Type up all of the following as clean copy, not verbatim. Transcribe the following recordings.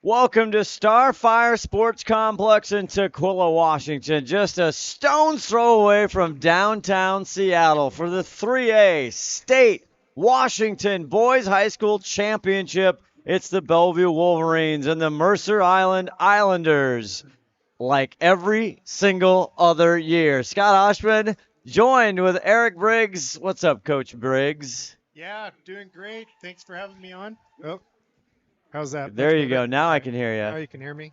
Welcome to Starfire Sports Complex in Tukwila, Washington, just a stone's throw away from downtown Seattle for the 3A State Washington Boys High School Championship. It's the Bellevue Wolverines and the Mercer Island Islanders, like every single other year. Scott Ohsman joined with Eric Briggs. What's up, Coach Briggs? Yeah, doing great. Thanks for having me on. Oh, how's that? There Much you go. better? Now I Okay. can hear Oh, you. you can hear me?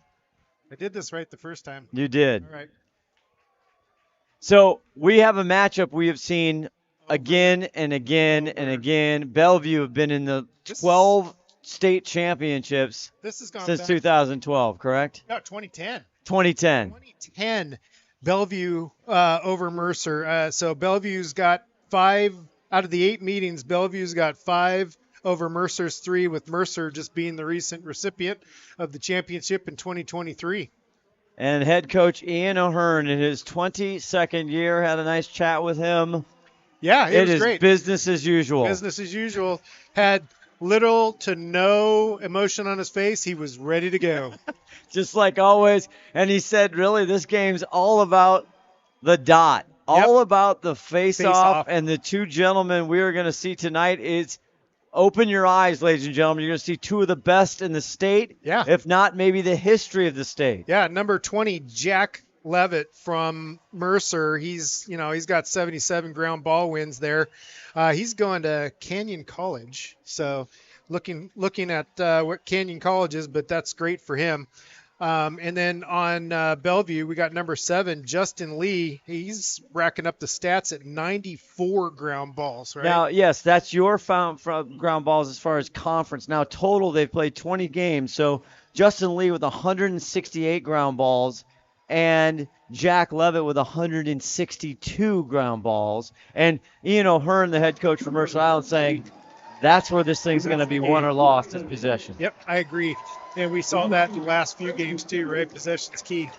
I did this right the first time. You did. All right. So we have a matchup we have seen again and again and again. Bellevue have been in the 12 state championships This has gone since back. 2012, correct? No, 2010. 2010. 2010, Bellevue over Mercer. So Bellevue's got 5 out of the 8 meetings. Bellevue's got 5 over Mercer's 3, with Mercer just being the recent recipient of the championship in 2023. And head coach Ian O'Hearn in his 22nd year had a nice chat with him. Yeah, it was is great. Business as usual. Business as usual. Had little to no emotion on his face. He was ready to go. Just like always. And he said, really, this game's all about the dot. All about the face-off. And the two gentlemen we are going to see tonight is open your eyes, ladies and gentlemen. You're going to see two of the best in the state. Yeah. If not, maybe the history of the state. Yeah, number 20, Jack Levitt from Mercer. He's got 77 ground ball wins there. He's going to Canyon College. So looking at what Canyon College is, but that's great for him. And then on Bellevue, we got number 7, Justin Lee. He's racking up the stats at 94 ground balls, right? Now, yes, that's your found from ground balls as far as conference. Now, total, they've played 20 games. So Justin Lee with 168 ground balls and Jack Levitt with 162 ground balls. And Ian O'Hearn, the head coach for Mercer Island, saying that's where this thing's going to be won or lost in possession. Yep, I agree. And we saw that in the last few games too, right? Possession's key.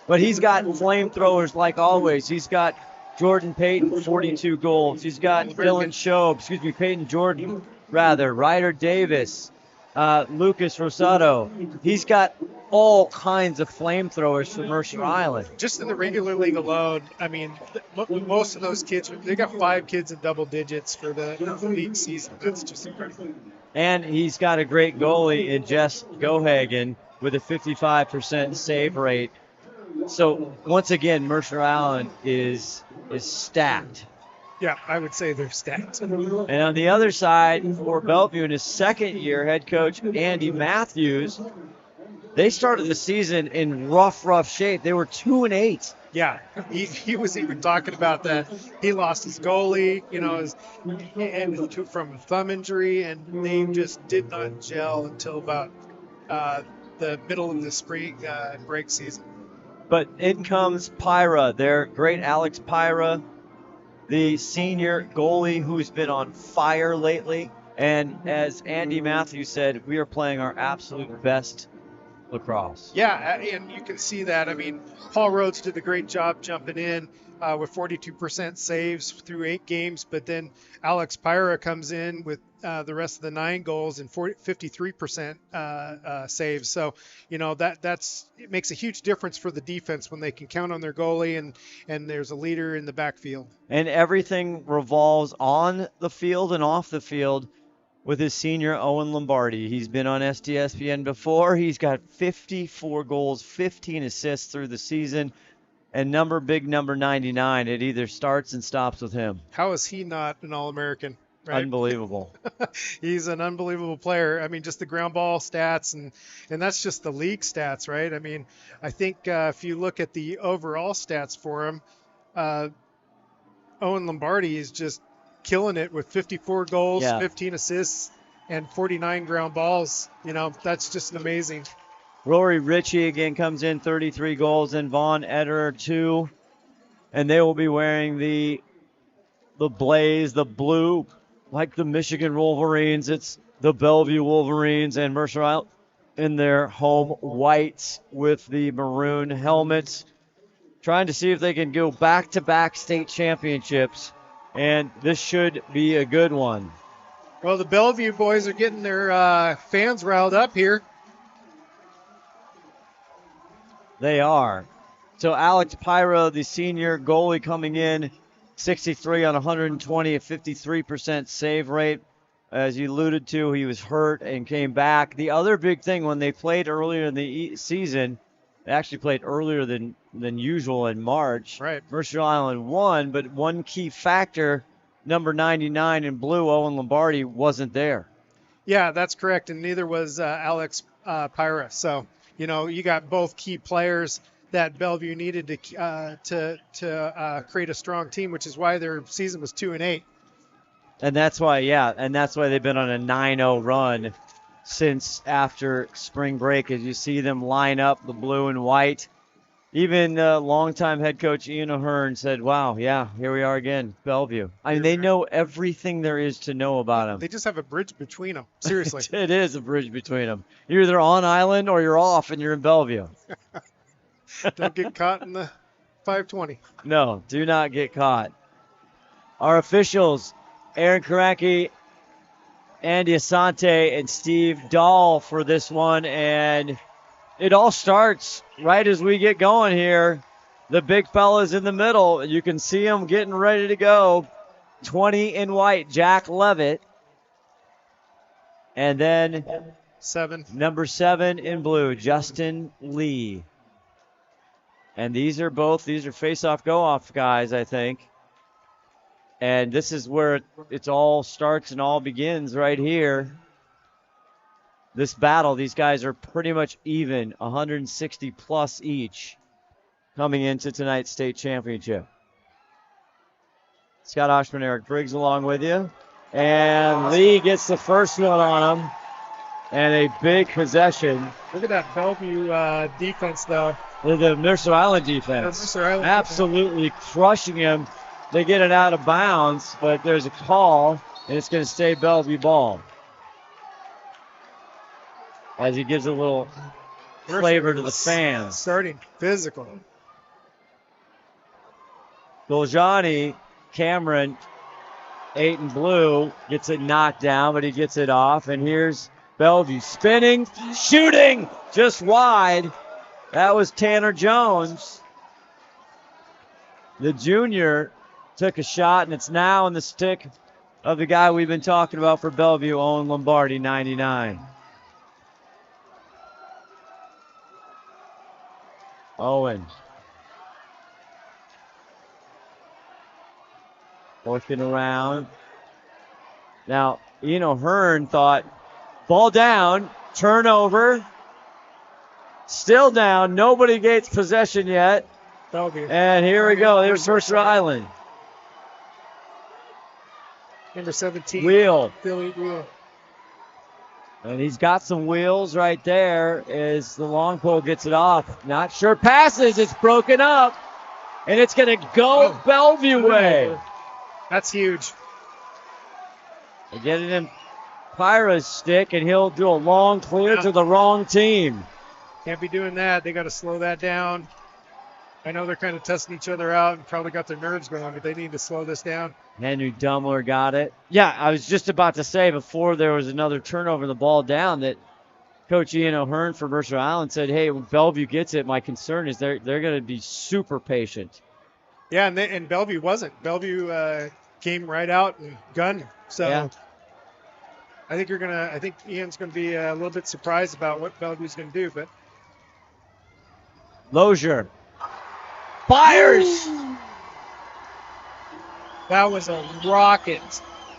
But he's got flamethrowers like always. He's got Jordan Payton, 42 goals. He's got Peyton Jordan, Ryder Davis, Lucas Rosado. He's got all kinds of flamethrowers for Mercer Island. Just in the regular league alone, I mean, most of those kids, they got 5 kids in double digits for the league season. That's just incredible. And he's got a great goalie in Jess Gohagen with a 55% save rate. So once again, Mercer Island is stacked. Yeah, I would say they're stacked. And on the other side, for Bellevue in his second year, head coach Andy Matthews, they started the season in rough shape. They were 2-8. Yeah, he was even talking about that. He lost his goalie, from a thumb injury, and they just did not gel until about the middle of the spring break season. But in comes Pyra, their great Alex Pyra, the senior goalie who's been on fire lately. And as Andy Matthews said, we are playing our absolute best lacrosse. Yeah, and you can see that. I mean, Paul Rhodes did a great job jumping in with 42% saves through 8 games, but then Alex Pyra comes in with the rest of the 9 goals and 53% saves. So, it makes a huge difference for the defense when they can count on their goalie and there's a leader in the backfield. And everything revolves on the field and off the field with his senior Owen Lombardi. He's been on STSPN before. He's got 54 goals, 15 assists through the season, and big number 99. It either starts and stops with him. How is he not an All-American? Right? Unbelievable. He's an unbelievable player. I mean, just the ground ball stats, and that's just the league stats, right? I mean, I think if you look at the overall stats for him, Owen Lombardi is just killing it with 54 goals, 15 assists, and 49 ground balls. That's just amazing. Rory Ritchie again comes in, 33 goals, and Vaughn Ederer 2. And they will be wearing the blaze, the blue, like the Michigan Wolverines. It's the Bellevue Wolverines, and Mercer Island in their home whites with the maroon helmets, trying to see if they can go back-to-back state championships. And this should be a good one. Well, the Bellevue boys are getting their fans riled up here. They are. So Alex Pyra, the senior goalie coming in, 63 on 120, a 53% save rate. As you alluded to, he was hurt and came back. The other big thing, when they played earlier in the season, they actually played earlier than usual in March. Right. Mercer Island won, but one key factor, number 99 in blue, Owen Lombardi, wasn't there. Yeah, that's correct, and neither was Alex Pyra. So, you got both key players that Bellevue needed to create a strong team, which is why their season was 2-8. And that's why, they've been on a 9-0 run since after spring break, as you see them line up the blue and white. Even longtime head coach Ian O'Hearn said, wow, yeah, here we are again, Bellevue. I mean, they know everything there is to know about them. They just have a bridge between them, seriously. It is a bridge between them. You're either on island or you're off and you're in Bellevue. Don't get caught in the 520. No, do not get caught. Our officials, Aaron Karanke, Andy Asante, and Steve Dahl for this one. And it all starts right as we get going here. The big fella's in the middle. You can see them getting ready to go. 20 in white, Jack Levitt. And then number 7 in blue, Justin Lee. And these are face-off, go-off guys, I think. And this is where it all starts and all begins right here. This battle, these guys are pretty much even, 160 plus each coming into tonight's state championship. Scott Ohsman, Eric Briggs along with you. And Lee gets the first one on him. And a big possession. Look at that Bellevue defense, though. The Mercer Island defense. Mercer Island absolutely crushing him. They get it out of bounds, but there's a call, and it's going to stay Bellevue ball. As he gives a little flavor to the fans. Starting physical. Goljani, Cameron, 8 in blue, gets it knocked down, but he gets it off. And here's Bellevue spinning, shooting, just wide. That was Tanner Jones. The junior took a shot, and it's now in the stick of the guy we've been talking about for Bellevue, Owen Lombardi, 99. Owen. Working around. Now, Ian O'Hearn thought, ball down, turnover. Still down. Nobody gets possession yet. And here we go. There's Mercer Island. Number 17. Wheel. Billy Wheel. And he's got some wheels right there as the long pole gets it off. Not sure passes. It's broken up. And it's going to go Bellevue way. That's huge. They get it in Pyra's stick, and he'll do a long clear to the wrong team. Can't be doing that. They got to slow that down. I know they're kind of testing each other out and probably got their nerves going, but they need to slow this down. Henry Dummler got it. Yeah, I was just about to say before there was another turnover and the ball down that Coach Ian O'Hearn for Mercer Island said, hey, when Bellevue gets it, my concern is they're going to be super patient. Yeah, and Bellevue wasn't. Bellevue came right out and gunned. So yeah. I think Ian's gonna be a little bit surprised about what Bellevue's gonna do, but Lozier fires. That was a rocket.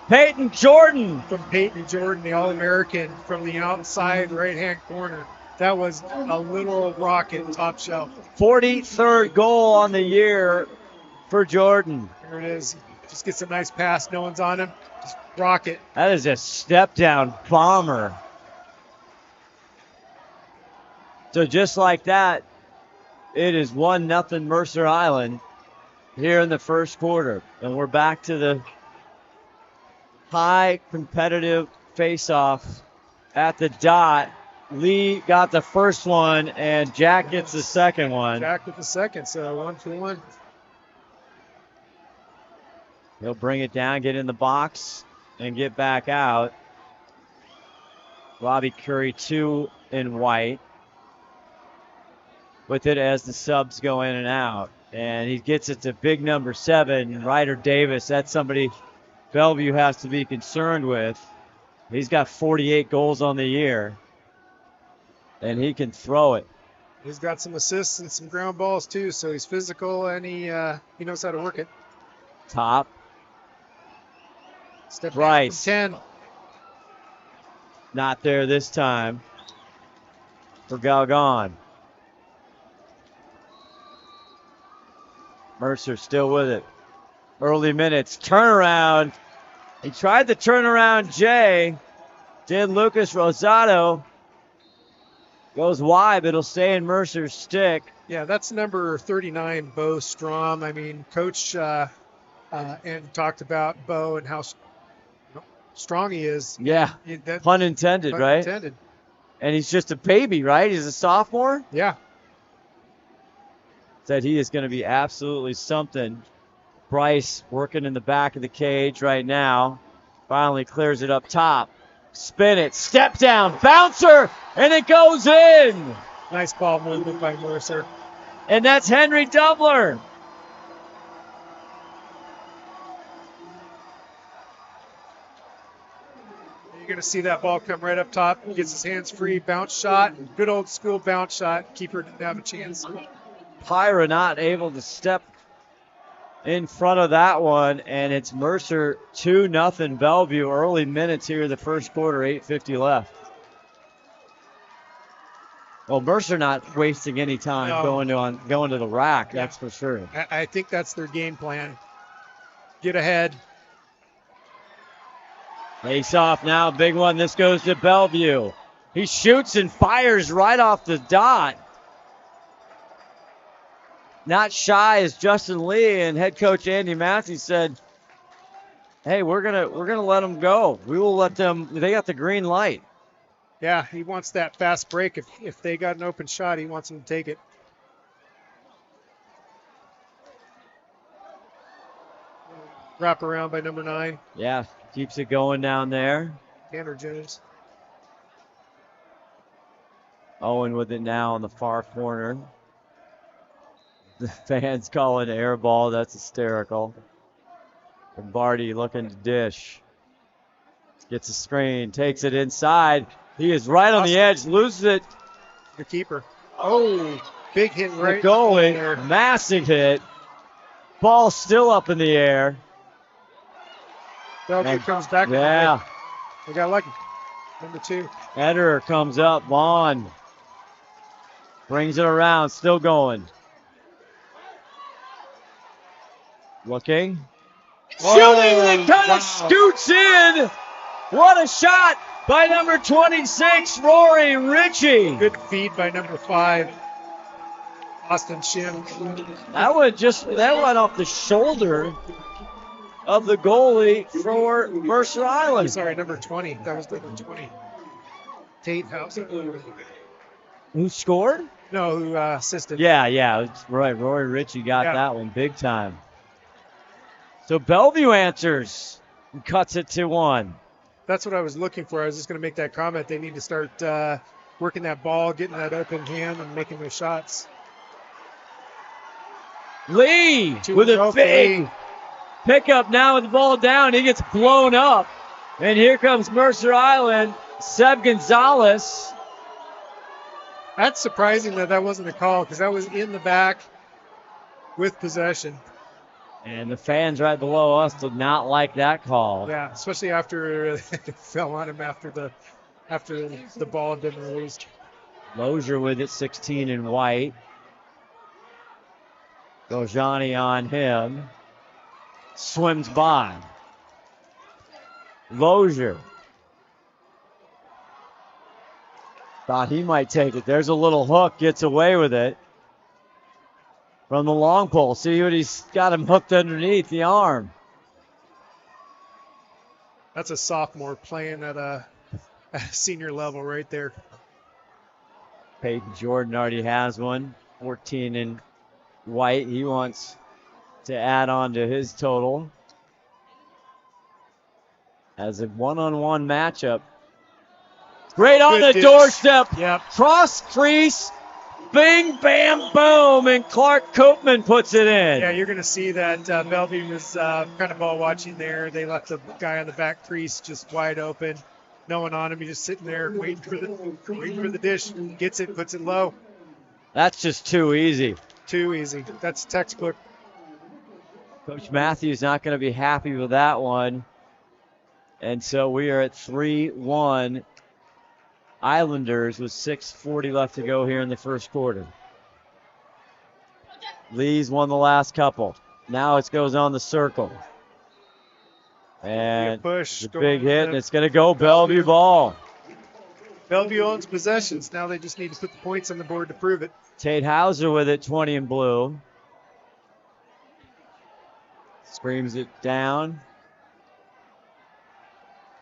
Peyton Jordan. From Peyton Jordan, the All-American from the outside right-hand corner. That was a little rocket top shelf. 43rd goal on the year for Jordan. There it is. Just gets a nice pass. No one's on him. Just rocket. That is a step-down bomber. So just like that, it is 1-0 Mercer Island here in the first quarter. And we're back to the high competitive face-off at the dot. Lee got the first one, and Jack gets the second one. Jack with the second, so 1-1. He'll bring it down, get in the box, and get back out. Robbie Curry, 2 in white. with it as the subs go in and out. And he gets it to big number 7, Ryder Davis. That's somebody Bellevue has to be concerned with. He's got 48 goals on the year, and he can throw it. He's got some assists and some ground balls too, so he's physical and he knows how to work it. Top. Step Bryce. back from 10. Not there this time for Galgon. Mercer still with it. Early minutes. Turnaround. He tried the turnaround Jay. Did Lucas Rosado. Goes wide, but it'll stay in Mercer's stick. Yeah, that's number 39, Bo Strom. I mean, Coach and talked about Bo and how strong he is. Yeah, pun intended, pun right? Intended. And he's just a baby, right? He's a sophomore? Yeah. Said he is going to be absolutely something. Bryce working in the back of the cage right now. Finally clears it up top. Spin it, step down, bouncer, and it goes in. Nice ball movement by Mercer. And that's Henry Dubler. You're going to see that ball come right up top. He gets his hands free, bounce shot. Good old school bounce shot. Keeper didn't have a chance. Pyra not able to step in front of that one, and it's Mercer 2-0 Bellevue. Early minutes here in the first quarter, 8:50 left. Well, Mercer not wasting any time going to the rack, that's for sure. I think that's their game plan. Get ahead. Face off now, big one. This goes to Bellevue. He shoots and fires right off the dot. Not shy as Justin Lee, and head coach Andy Matthews said, "Hey, we're gonna let them go. We will let them. They got the green light." Yeah, he wants that fast break. If they got an open shot, he wants them to take it. Wrap around by number 9. Yeah, keeps it going down there. Tanner Jones. Owen with it now on the far corner. The fans call it air ball. That's hysterical. And Barty looking to dish. Gets a screen, takes it inside. He is right on the edge, loses it. The keeper. Oh, big hit right. The goalie, massive hit. Ball still up in the air. Bellevue comes back. Yeah. They got lucky. Number 2. Ederer comes up. Vaughn brings it around, still going. Looking. Shooting and kind of scoots in. What a shot by number 26, Rory Ritchie. Good feed by number 5, Austin Shim. That went off the shoulder of the goalie for Mercer Island. Sorry, number 20. That was number 20. Tate House. Who scored? No, who assisted. Yeah, right. Rory Ritchie got that one big time. So Bellevue answers and cuts it to 1. That's what I was looking for. I was just going to make that comment. They need to start working that ball, getting that open hand, and making those shots. Lee with a big pickup now with the ball down. He gets blown up. And here comes Mercer Island. Seb Gonzalez. That's surprising that wasn't a call, because that was in the back with possession. And the fans right below us did not like that call. Yeah, especially after it fell on him after the ball had been released. Lozier with it, 16 in white. Gojani on him. Swims by. Lozier. Thought he might take it. There's a little hook, gets away with it. From the long pole. See what he's got him hooked underneath the arm. That's a sophomore playing at a senior level right there. Peyton Jordan already has one. 14 in white. He wants to add on to his total. As a one-on-one matchup. Great on the doorstep. Yep. Cross crease. Bing, bam, boom, and Clark Koopman puts it in. Yeah, you're going to see that Bellevue was kind of ball watching there. They left the guy on the back crease just wide open. No one on him. He's just sitting there waiting for the dish. Gets it, puts it low. That's just too easy. Too easy. That's textbook. Coach Matthews not going to be happy with that one. And so we are at 3-1 Islanders with 6:40 left to go here in the first quarter. Lee's won the last couple. Now it goes on the circle. And push, the big hit, and it's going to go Bellevue ball. Bellevue owns possessions. Now they just need to put the points on the board to prove it. Tate Hauser with it, 20 in blue. Screams it down.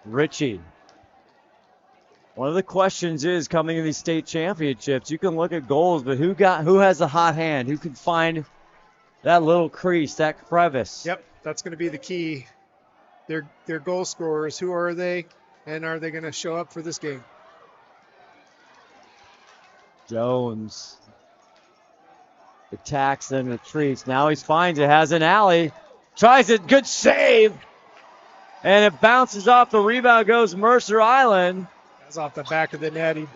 Ritchie. One of the questions is coming in these state championships, you can look at goals, but who has the hot hand? Who can find that little crease, that crevice? Yep, that's going to be the key. They're goal scorers. Who are they, and are they going to show up for this game? Jones attacks and retreats. Now he finds it, has an alley, tries it, good save, and it bounces off the rebound, goes Mercer Island. That's off the back of the net. He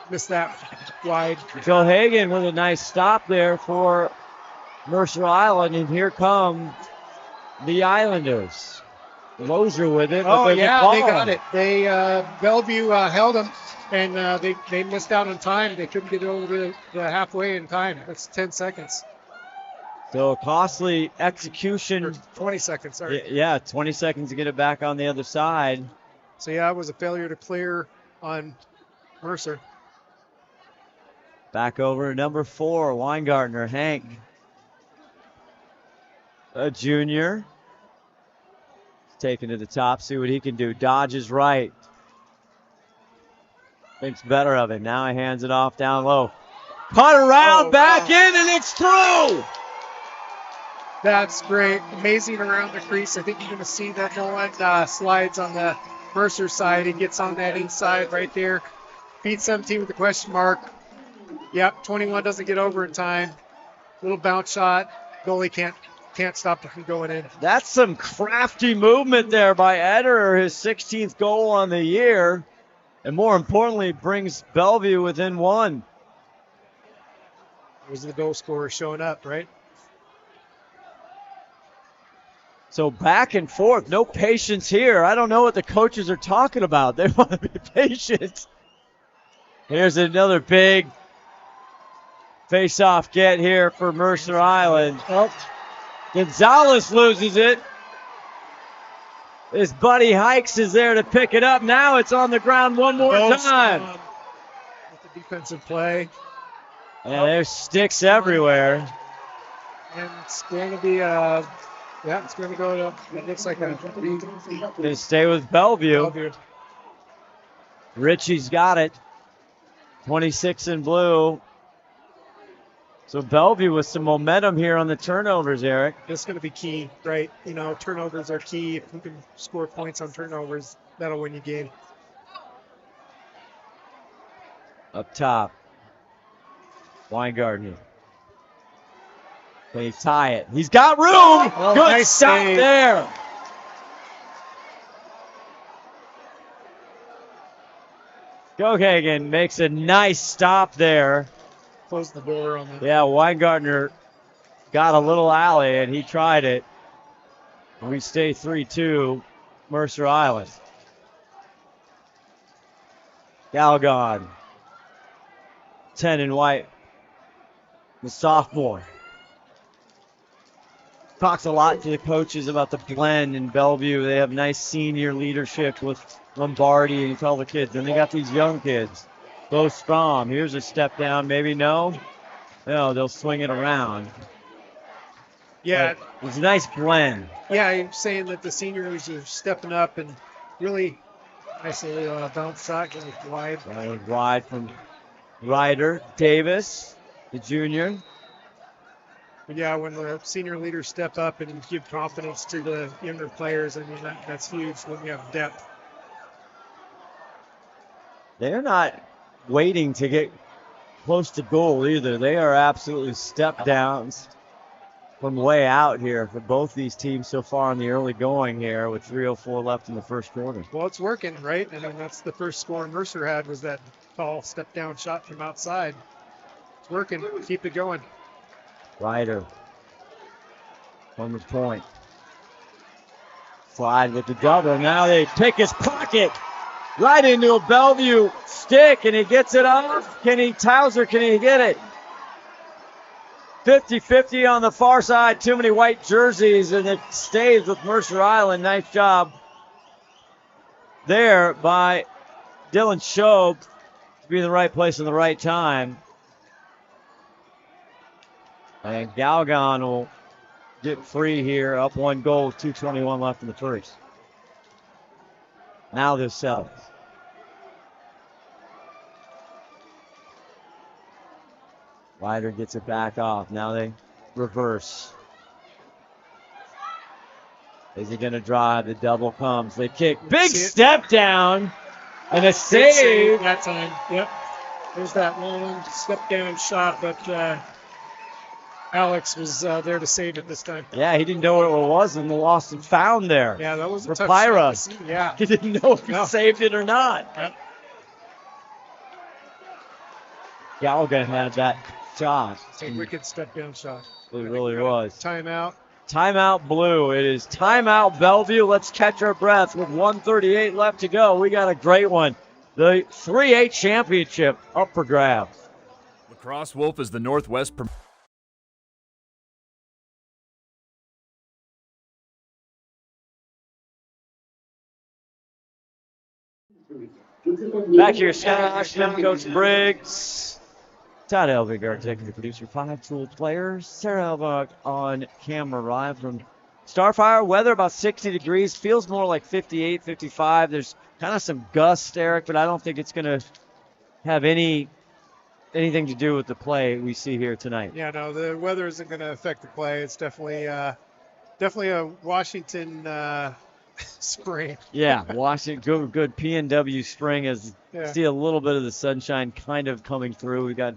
missed that wide. Phil Hagan with a nice stop there for Mercer Island, and here come the Islanders. Loser with it. Oh, yeah, they got it. They Bellevue held them, and they missed out on time. They couldn't get over the halfway in time. That's 10 seconds. So a costly execution. Or 20 seconds, sorry. Yeah, 20 seconds to get it back on the other side. So, yeah, it was a failure to clear on Mercer. Back over to number 4, Weingartner, Hank. A junior. Taken to the top, see what he can do. Dodges right. Thinks better of it. Now he hands it off down low. Putt around, back in, and it's through. That's great. Amazing around the crease. I think you're going to see that no one slides on the Mercer side. He gets on that inside right there. Beat 17 with a question mark. Yep, 21 doesn't get over in time. Little bounce shot. Goalie can't stop it from going in. That's some crafty movement there by Ederer, his 16th goal on the year. And more importantly, brings Bellevue within 1. There's the goal scorer showing up, right? So back and forth, no patience here. I don't know what the coaches are talking about. They want to be patient. Here's another big face-off get here for Mercer Island. Oh, Gonzalez loses it. His buddy Hikes is there to pick it up. Now it's on the ground one more time. With the defensive play. And there's sticks everywhere. And it's going to be it's going to go to, it looks like They stay with Bellevue. Bellevue. Ritchie's got it. 26 in blue. So Bellevue with some momentum here on the turnovers, Eric. It's going to be key, right? You know, turnovers are key. If you can score points on turnovers, that'll win you game. Up top. Weingartner. They tie it. He's got room. Oh, good nice stop save there. Gohagen makes a nice stop there. Close the door on that. Yeah, Weingartner got a little alley, and he tried it. We stay 3-2, Mercer Island. Galgon. 10 in white. The sophomore. Talks a lot to the coaches about the blend in Bellevue. They have nice senior leadership with Lombardi and all the kids. And they got these young kids. Bo Strom. Here's a step down. Maybe no. No, they'll swing it around. Yeah. But it's a nice blend. Yeah, I'm saying that the seniors are stepping up and really nicely bounce shot getting wide. Wide from Ryder. Davis, the junior. But yeah, when the senior leaders step up and give confidence to the younger players, I mean, that's huge when you have depth. They're not waiting to get close to goal either. They are absolutely step downs from way out here for both these teams so far in the early going here with 3:04 left in the first quarter. Well, it's working, right? I mean, that's the first score Mercer had was that tall step down shot from outside. It's working. Keep it going. Ryder from the point. Slide with the double. Now they pick his pocket right into a Bellevue stick, and he gets it off. Towser, can he get it? 50-50 on the far side. Too many white jerseys, and it stays with Mercer Island. Nice job there by Dylan Shobe to be in the right place in the right time. And Galgan will get free here, up 1 goal with 2:21 left in the first. Now they're settled. Ryder gets it back off. Now they reverse. Is he going to drive? The double comes. They kick. Big step down. And a save. That time. Yep. There's that long step down shot, but Alex was there to save it this time. Yeah, he didn't know what it was and lost and found there. Yeah, that was a for tough Pyra. shot. Yeah. He didn't know if he saved it or not. Yep. Galgan had that shot. It's a wicked step down shot. It really was. Timeout. Timeout Blue. It is timeout Bellevue. Let's catch our breath with 1:38 left to go. We got a great one. The 3A championship up for grabs. Lacrosse Wolf is the Northwest. Back here, Scott, Coach Briggs, Todd Elvig, our executive producer, 5 Tool players, Sarah Elvig on camera live from Starfire. Weather about 60 degrees, feels more like 58, 55. There's kind of some gusts, Eric, but I don't think it's going to have anything to do with the play we see here tonight. Yeah, no, the weather isn't going to affect the play. It's definitely a Washington spring. Yeah, Washington, good PNW spring as see a little bit of the sunshine kind of coming through. We got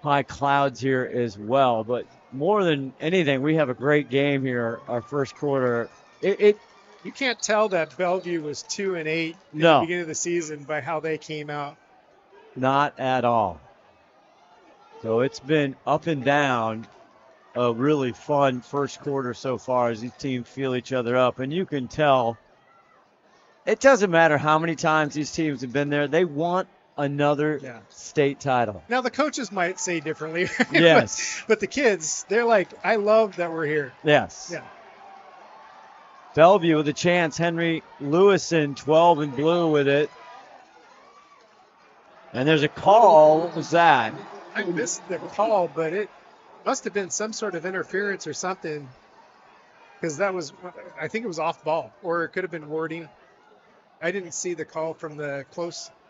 high clouds here as well, but more than anything, we have a great game here. Our first quarter, you can't tell that Bellevue was 2-8 at the beginning of the season by how they came out. Not at all. So it's been up and down. A really fun first quarter so far as these teams feel each other up. And you can tell it doesn't matter how many times these teams have been there. They want another state title. Now, the coaches might say differently. Yes. but the kids, they're like, I love that we're here. Yes. Yeah. Bellevue with a chance. Henry Lewison, 12 in blue with it. And there's a call. What was that? I missed the call, but it must have been some sort of interference or something, because I think it was off ball, or it could have been warding. I didn't see the call from the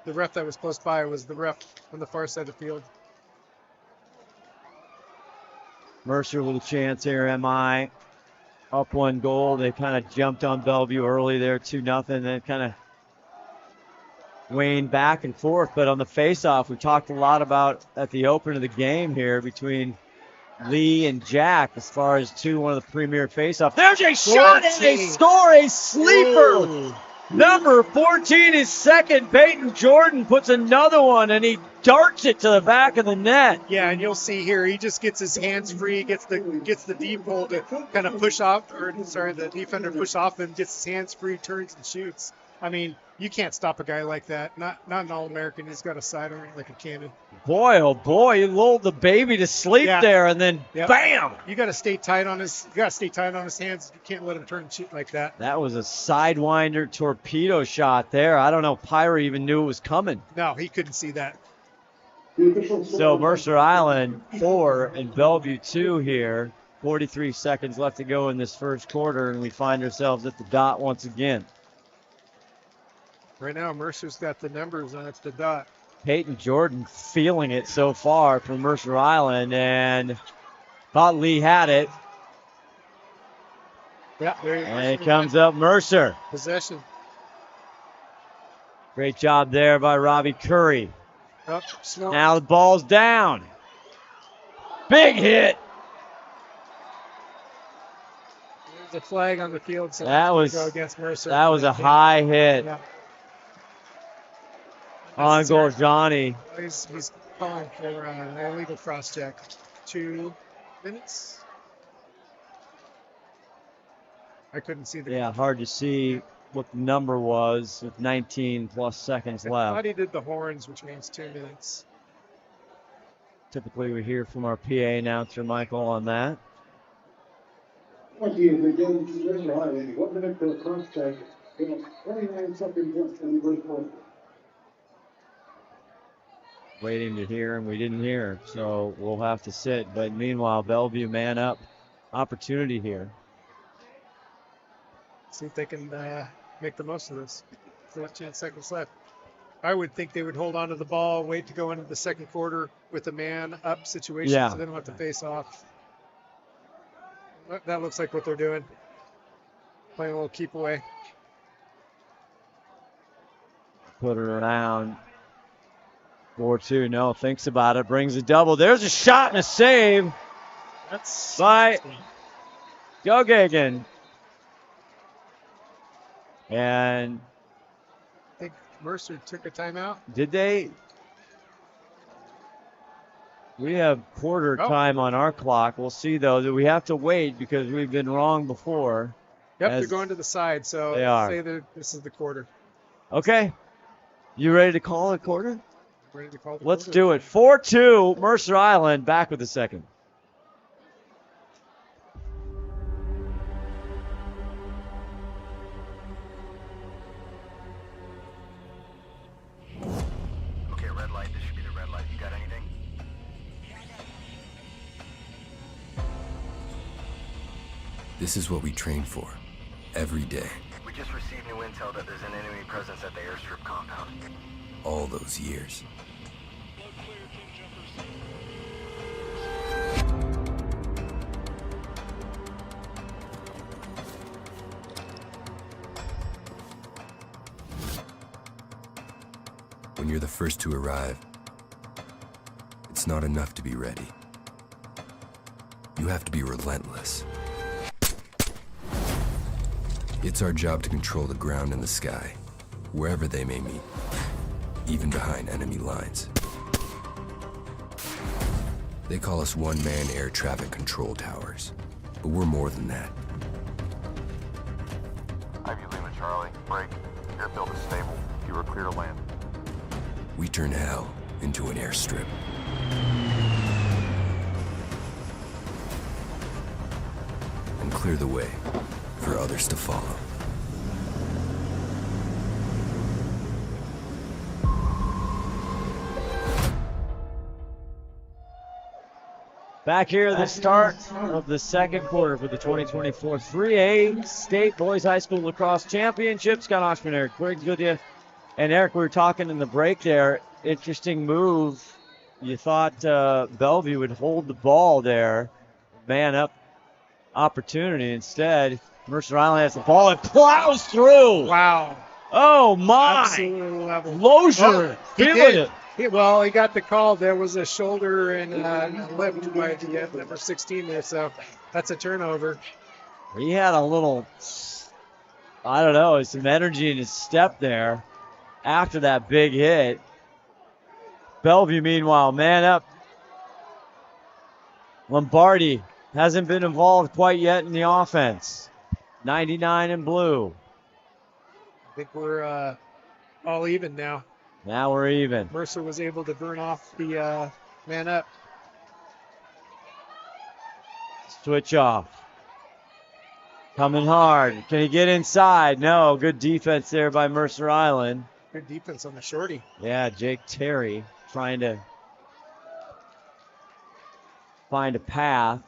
ref that was close by. It was the ref on the far side of the field. Mercer with a chance here, MI. Up 1 goal. They kind of jumped on Bellevue early there, 2-0. Then kind of waned back and forth. But on the face-off, we talked a lot about at the open of the game here between Lee and Jack as far as one of the premier face-offs. There's a shot and they score a sleeper. Whoa. Number 14 is second. Peyton Jordan puts another one, and he darts it to the back of the net. Yeah, and you'll see here, he just gets his hands free, gets the deep hole to kind of the defender push off and gets his hands free, turns and shoots. I mean, you can't stop a guy like that. Not an All-American. He's got a sidearm like a cannon. Boy, oh boy, he lulled the baby to sleep there, and then bam! You got to stay tight on his. Hands. You can't let him turn and shoot like that. That was a sidewinder torpedo shot there. I don't know. Pyra even knew it was coming. No, he couldn't see that. So Mercer Island 4 and Bellevue 2 here. 43 seconds left to go in this first quarter, and we find ourselves at the dot once again. Right now, Mercer's got the numbers on the dot. Peyton Jordan feeling it so far from Mercer Island, and thought Lee had it. Yeah, and it comes up Mercer. Possession. Great job there by Robbie Curry. Oh, slow. Now the ball's down. Big hit. There's a flag on the field, so That was go against Mercer. that was a high hit Yeah. on goal, Johnny. He's calling for an illegal cross check. 2 minutes. I couldn't see the. Yeah, hard to see what the number was with 19 plus seconds I left. thought he did the horns, which means 2 minutes. Typically, we hear from our PA announcer, Michael, on that. Waiting Waiting to hear, and we didn't hear, so we'll have to sit. But meanwhile, Bellevue man up opportunity here. See if they can make the most of this. 14 seconds left. I would think they would hold on to the ball, wait to go into the second quarter with a man up situation, Yeah. so they don't have to face off. That looks like what they're doing. Playing a little keep away. Put it around. 4-2. No, thinks about it. Brings a double. There's a shot and a save That's by Jogagan. And I think Mercer took a timeout. did they? We have quarter time on our clock. We'll see, though, that we have to wait because we've been wrong before. Yep, As they're going to the side, so they are. say that this is the quarter. Okay. You ready to call it quarter? Ready to call the Let's quarter. do it. 4-2, Mercer Island. Back with the second. Okay, red light. This should be the red light. You got anything? This is what we train for, every day, We just received new intel that there's an enemy presence at the airstrip compound. all those years. When you're the first to arrive, it's not enough to be ready. You have to be relentless. It's our job to control the ground and the sky, wherever they may meet, even behind enemy lines. They call us one-man air traffic control towers, but we're more than that. Ivy Lima Charlie, break. Airfield is stable. You are clear to land. We turn hell into an airstrip. And clear the way for others to follow. Back here at the start of the second quarter for the 2024 3A State Boys High School Lacrosse Championship. Scott Ohsman, Eric Quiggs with you. And Eric, we were talking in the break there. Interesting move. You thought Bellevue would hold the ball there. Man up opportunity. Instead, Mercer Island has the ball and plows through. Wow. Oh, my. Absolutely level. Lozier. He Feeling did. it. He got the call. There was a shoulder and lift by the number 16 there, so that's a turnover. He had a little, I don't know, some energy in his step there after that big hit. Bellevue, meanwhile, man up. Lombardi hasn't been involved quite yet in the offense. 99 in blue. I think we're all even now. Now we're even. Mercer was able to burn off the man up. Switch off. Coming hard. Can he get inside? No. Good defense there by Mercer Island. Good defense on the shorty. Yeah, Jake Terry trying to find a path.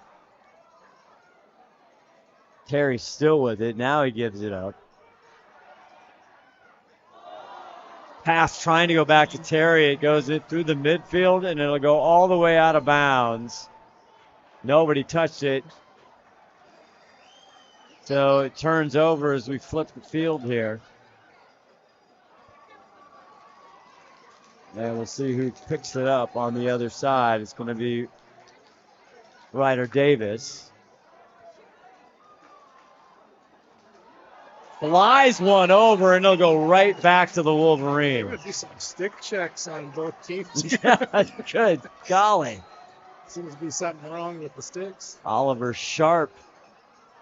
Terry's still with it. Now he gives it up. Pass trying to go back to Terry. It goes in through the midfield, and it'll go all the way out of bounds. Nobody touched it. So it turns over as we flip the field here. And we'll see who picks it up on the other side. It's going to be Ryder Davis. Flies one over, and they'll go right back to the Wolverines. We're gonna do some stick checks on both teams. Good golly. Seems to be something wrong with the sticks. Oliver Sharp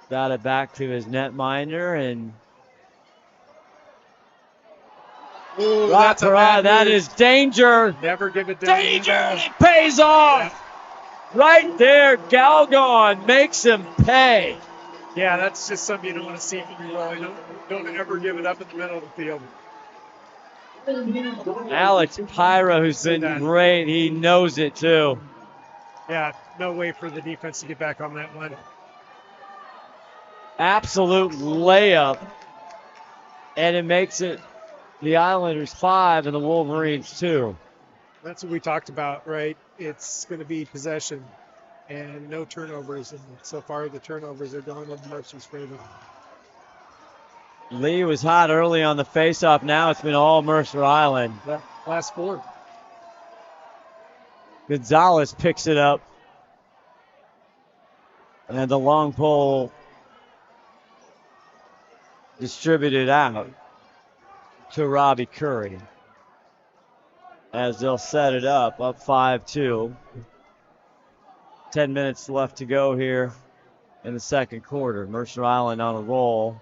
got it back to his netminder, and Ooh, that's a bad that move. is danger. Never give it down. Danger! It pays off. Right there, Galgon makes him pay. Yeah, that's just something you don't want to see from your goalie. Don't ever give it up in the middle of the field. Alex Pyra, who's been great, he knows it too. Yeah, no way for the defense to get back on that one. Absolute layup. And it makes it the Islanders 5 and the Wolverines 2. That's what we talked about, right? It's going to be possession and no turnovers. And so far, the turnovers are going in Mercer's favor. Lee was hot early on the faceoff. Now it's been all Mercer Island. Last 4. Gonzalez picks it up. And the long pole distributed out to Robbie Curry. As they'll set it up 5-2. 10 minutes left to go here in the second quarter. Mercer Island on a roll.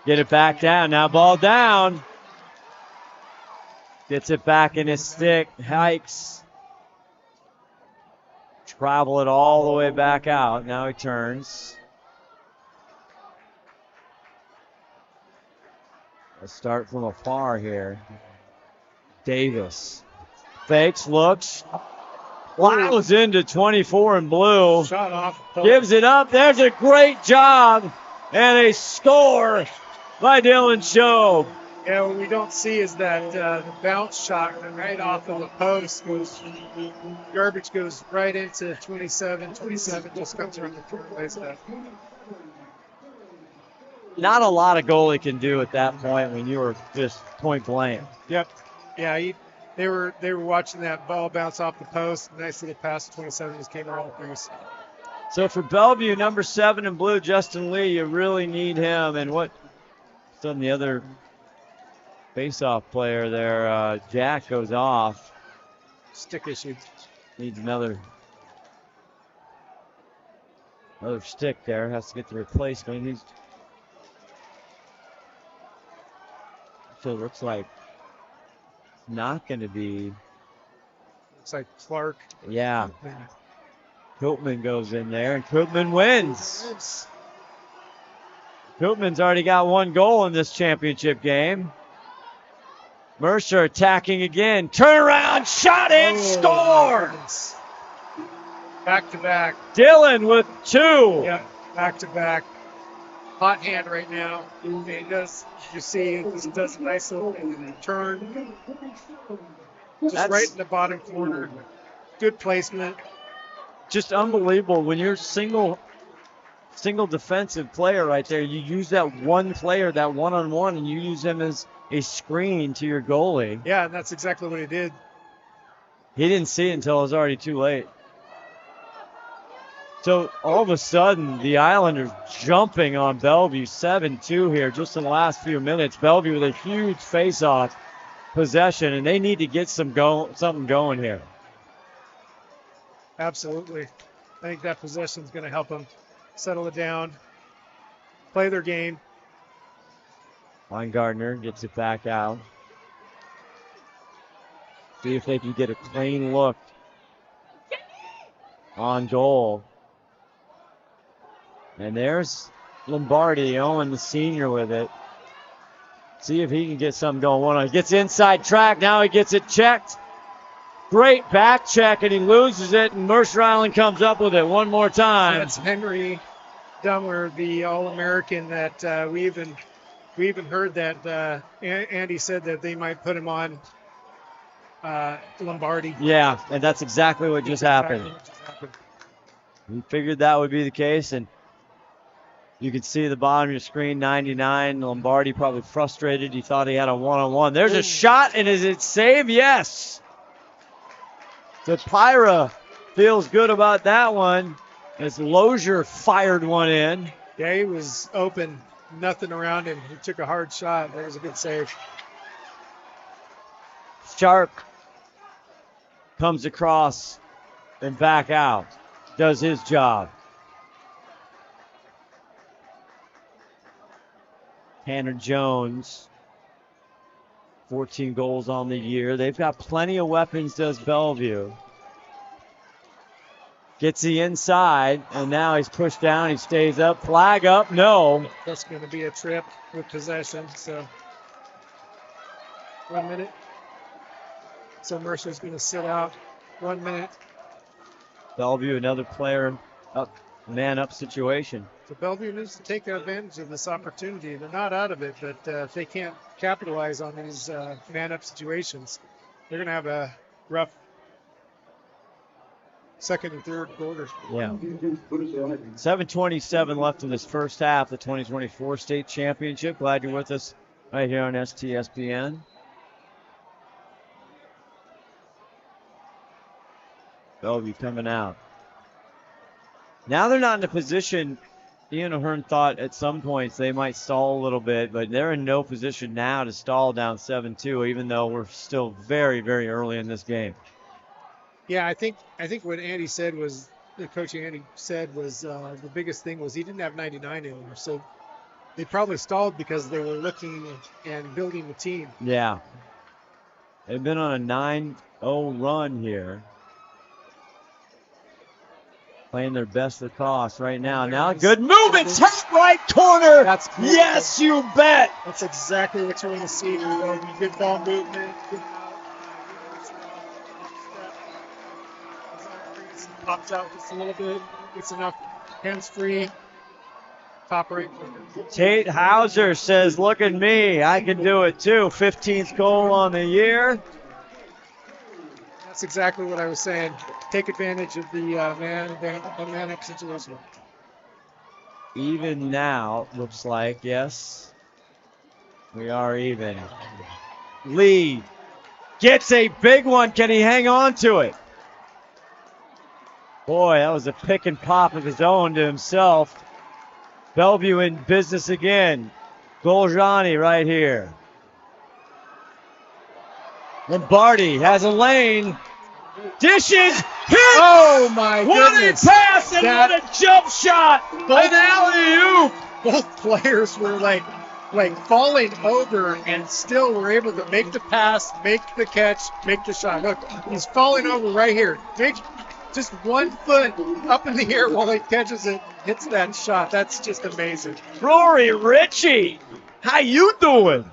Get it back down. Now ball down. Gets it back in his stick. Hikes. Travel it all the way back out. Now he turns. Let's start from afar here. Davis. Fakes, looks. Plows into 24 in blue. Shot off. Gives it up. There's a great job. And a score by Dylan Shobe. Yeah, what we don't see is that the bounce shot right off of the post goes, garbage goes right into 27. 27 just comes around the third place. Not a lot a goalie can do at that point when you were just point blank. Yep. Yeah, they were watching that ball bounce off the post. Nice little pass to 27 just came right through. So for Bellevue, number 7 in blue, Justin Lee, you really need him. And what done the other face-off player there, Jack goes off. Stick issue. Needs another stick there. Has to get the replacement. So it looks like not going to be. Looks like Clark. Yeah. Koopman goes in there, and Koopman wins. Koopman's already got 1 goal in this championship game. Mercer attacking again. Turnaround, shot and score! Back to back. Dylan with 2. Yep, back to back. Hot hand right now. It does, you see, it does a nice little turn. Just right in the bottom corner. Good placement. Just unbelievable. When you're single defensive player right there, you use that one player, that one-on-one, and you use him as a screen to your goalie. Yeah, and that's exactly what he did. He didn't see it until it was already too late. So all of a sudden, the Islanders jumping on Bellevue 7-2 here just in the last few minutes. Bellevue with a huge face-off possession, and they need to get something going here. Absolutely. I think that possession is going to help them settle it down, play their game. Weingartner gets it back out. See if they can get a clean look on goal. And there's Lombardi, Owen the senior with it. See if he can get something going. One gets inside track. Now he gets it checked. Great back check, and he loses it, and Mercer Island comes up with it one more time. That's Henry Dumler, the All-American that we even heard that Andy said that they might put him on Lombardi. Yeah, and that's exactly what just happened. We figured that would be the case, and You can see the bottom of your screen, 99. Lombardi probably frustrated. He thought he had a one-on-one. There's a shot, and is it save? Yes. So Pyra feels good about that one as Lozier fired one in. Yeah, he was open, nothing around him. He took a hard shot. That was a good save. Sharp comes across and back out. Does his job. Tanner Jones, 14 goals on the year. They've got plenty of weapons, does Bellevue. Gets the inside, and now he's pushed down. He stays up. Flag up. No. That's going to be a trip with possession. So 1 minute. So Mercer's going to sit out 1 minute. Bellevue, another player up, man up situation. So Bellevue needs to take advantage of this opportunity. They're not out of it, but if they can't capitalize on these man-up situations, they're going to have a rough second and third quarters. Yeah. 7:27 left in this first half, the 2024 state championship. Glad you're with us right here on STSPN. Bellevue coming out. Now they're not in a position. Ian O'Hearn thought at some points they might stall a little bit, but they're in no position now to stall down 7-2, even though we're still very, very early in this game. Yeah, I think what Andy said was, Coach Andy said was the biggest thing was he didn't have 99 in him. So they probably stalled because they were looking and building the team. Yeah. They've been on a 9-0 run here. Playing their best lacrosse right now. Now good movement, top right corner. That's beautiful. Yes, you bet. That's exactly what you want to see. Good ball movement. Good pops out just a little bit. Gets enough hands free. Top right corner. Tate Hauser says, look at me. I can do it too. 15th goal on the year. That's exactly what I was saying. Take advantage of the man-up situation. Even now, looks like, yes. We are even. Lee gets a big one. Can he hang on to it? Boy, that was a pick and pop of his own to himself. Bellevue in business again. Goljani right here. Lombardi has a lane. Dishes. Hit. Oh, my What goodness. a pass and what a jump shot. An alley-oop. Both players were like falling over and still were able to make the pass, make the catch, make the shot. Look, he's falling over right here. Just 1 foot up in the air while he catches it, hits that shot. That's just amazing. Rory Ritchie, how you doing?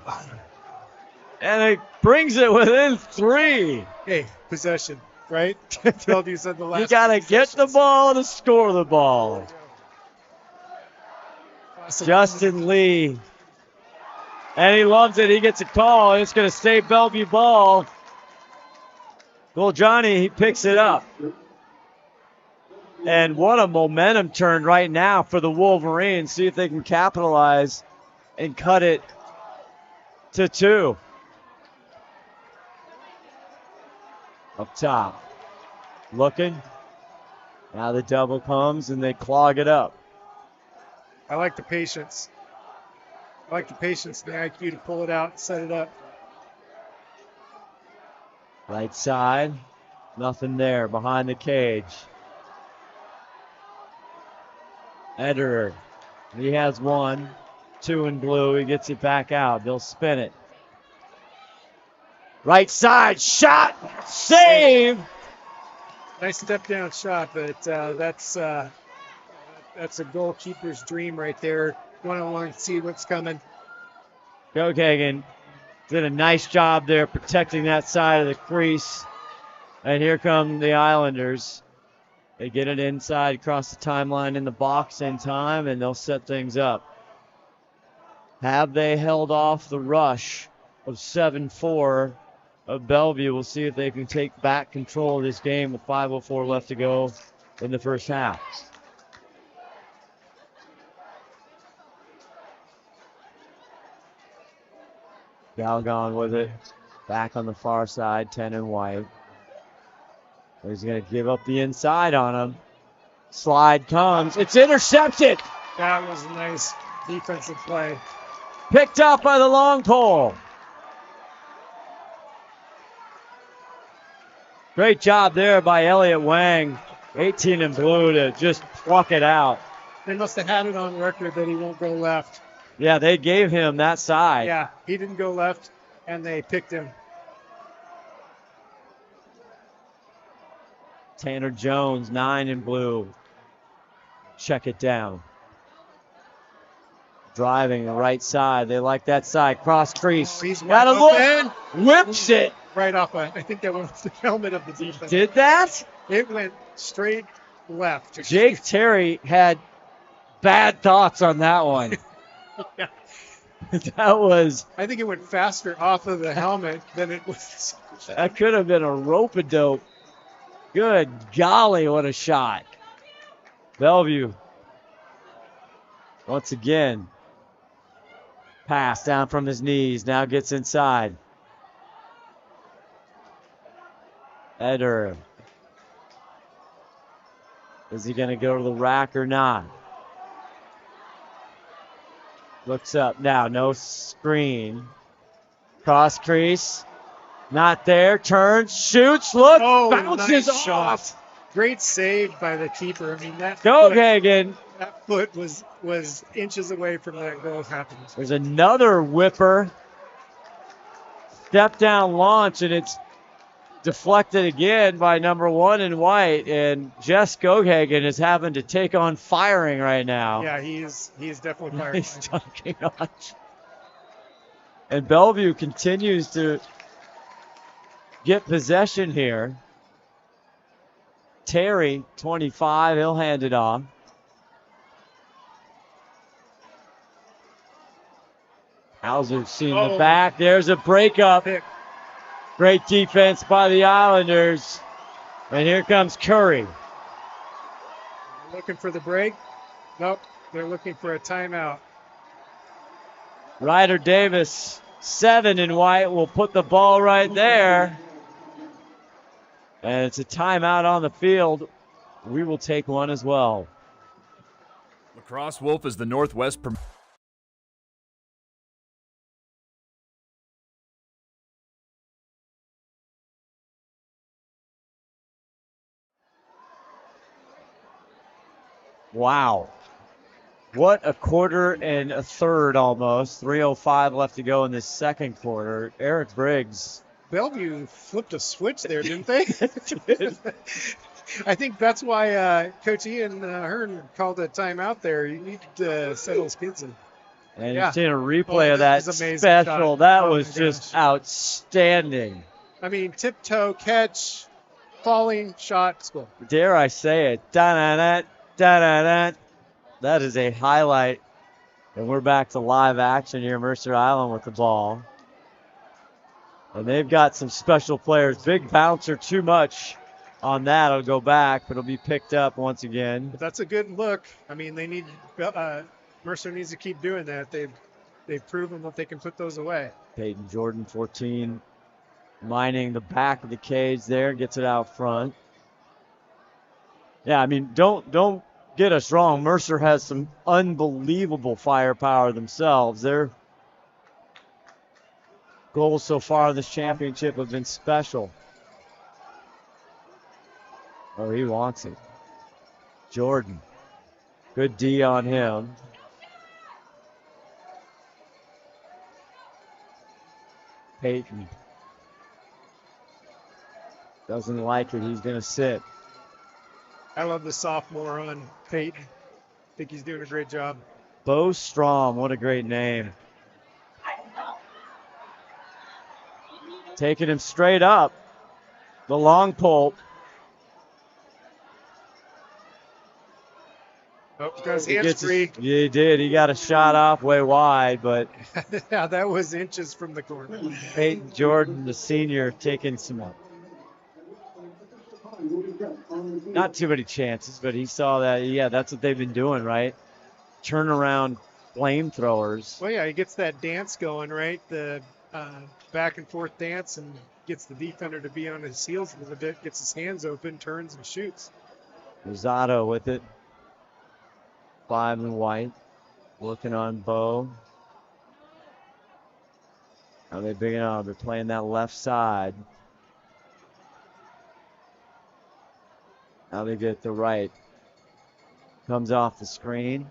And it brings it within 3. Hey, possession, right? Bellevue said the last. You got to get the ball to score the ball. Awesome. Justin Lee. And he loves it. He gets a call. It's going to stay Bellevue ball. Goljani, he picks it up. And what a momentum turn right now for the Wolverines. See if they can capitalize and cut it to 2. Up top. Looking. Now the double comes and they clog it up. I like the patience. I like the patience, the IQ to pull it out and set it up. Right side. Nothing there behind the cage. Ederer. He has 1. 2 in blue. He gets it back out. They'll spin it. Right side. Shot. Save. Nice step down shot, but that's a goalkeeper's dream right there. 1-on-1, see what's coming. Joe Kagan did a nice job there protecting that side of the crease. And here come the Islanders. They get it inside across the timeline in the box in time, and they'll set things up. Have they held off the rush of 7-4 of Bellevue? We'll see if they can take back control of this game with 5:04 left to go in the first half. Galgon with it. Back on the far side, 10 and white. He's going to give up the inside on him. Slide comes. It's intercepted. That was a nice defensive play. Picked up by the long pole. Great job there by Elliott Wang. 18 and blue to just pluck it out. They must have had it on record that he won't go left. Yeah, they gave him that side. Yeah, he didn't go left, and they picked him. Tanner Jones, 9 in blue. Check it down. Driving the right side. They like that side. Cross crease. He's Gotta wide look. Whips it. Right off. I think that went off the helmet of the defense. Did that? It went straight left. Jake Terry had bad thoughts on that one. Yeah. That was. I think it went faster off of the helmet than it was. That could have been a rope-a-dope. Good golly, what a shot. Bellevue. Once again. Pass down from his knees. Now gets inside. Eder. Is he going to go to the rack or not? Looks up now. No screen. Cross crease. Not there. Turns. Shoots. Look. Bounces nice off. Shot. Great save by the keeper. I mean, that Go foot, Hagen. that foot was inches away from that goal happening. There's another whipper. Step down launch, and it's deflected again by number 1 in white. And Jess Skoghagen is having to take on firing right now. Yeah, he is definitely firing. He's dunking on. And Bellevue continues to get possession here. Terry, 25, he'll hand it off. Hauser's seen the back. There's a breakup. Pick. Great defense by the Islanders. And here comes Curry. Looking for the break? Nope. They're looking for a timeout. Ryder Davis, 7 in white, will put the ball right there. And it's a timeout on the field. We will take one as well. Lacrosse Wolf is the Northwest Wow. What a quarter and a third almost. 3:05 left to go in this second quarter. Eric Briggs. Bellevue flipped a switch there, didn't they? I think that's why Coach Ian Hearn called a timeout there. You need to settle his kids in. And Yeah. you've seen a replay of that that was amazing special. shot. That Oh, was my just gosh. outstanding. I mean, tiptoe, catch, falling, shot, score. Dare I say it. Da-da-da, da-da-da. That is a highlight. And we're back to live action here. Mercer Island with the ball. And they've got some special players. Big bouncer, too much on that. It'll go back, but it'll be picked up once again. But that's a good look. I mean, they need Mercer needs to keep doing that. They've proven that they can put those away. Peyton Jordan, 14, mining the back of the cage there, gets it out front. Yeah, I mean, don't get us wrong. Mercer has some unbelievable firepower themselves. Their goals so far in this championship have been special. Oh, he wants it. Jordan. Good D on him. Peyton. Doesn't like it. He's going to sit. I love the sophomore on Peyton. I think he's doing a great job. Bo Strom. What a great name. Taking him straight up. The long pole. Oh, got his hands free. Yeah, he did. He got a shot off way wide, but Yeah, that was inches from the corner. Peyton Jordan, the senior, taking some, not too many chances, but he saw that. Yeah, that's what they've been doing, right? Turnaround flamethrowers. Well, yeah, he gets that dance going, right? The back and forth dance and gets the defender to be on his heels a little bit, gets his hands open, turns and shoots. Rosado with it. 5 and white. Looking on Bo. Are they big enough? They're playing that left side. Now they get the right. Comes off the screen.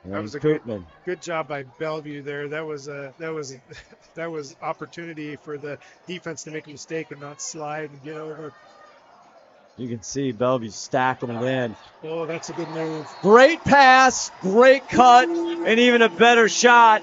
And That was a Koopman. good job by Bellevue there. That was opportunity for the defense to make a mistake and not slide and get over. You can see Bellevue stacking it in. Oh, that's a good move. Great pass, great cut, and even a better shot.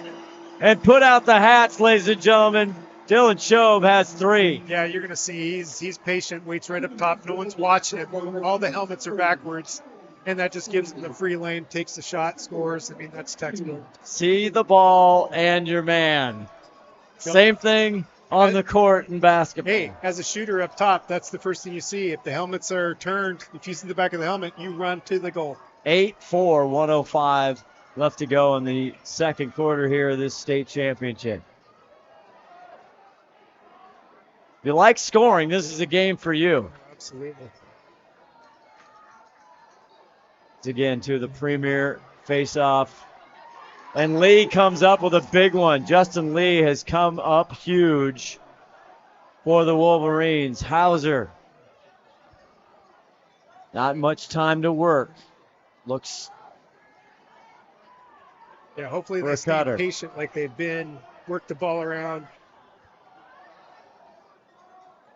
And put out the hats, ladies and gentlemen. Dylan Shobe has 3. Yeah, you're gonna see he's patient, waits right up top. No one's watching him. All the helmets are backwards, and that just gives him the free lane. Takes the shot, scores. I mean, that's textbook. See the ball and your man. Same thing on the court in basketball. Hey, as a shooter up top, that's the first thing you see. If the helmets are turned, if you see the back of the helmet, you run to the goal. 8-4, 105 left to go in the second quarter here of this state championship. If you like scoring, this is a game for you. Absolutely. Again, to the premier face-off. And Lee comes up with a big one. Justin Lee has come up huge for the Wolverines. Hauser. Not much time to work. Looks. Yeah, hopefully For a they stay cutter. patient like they've been. Work the ball around.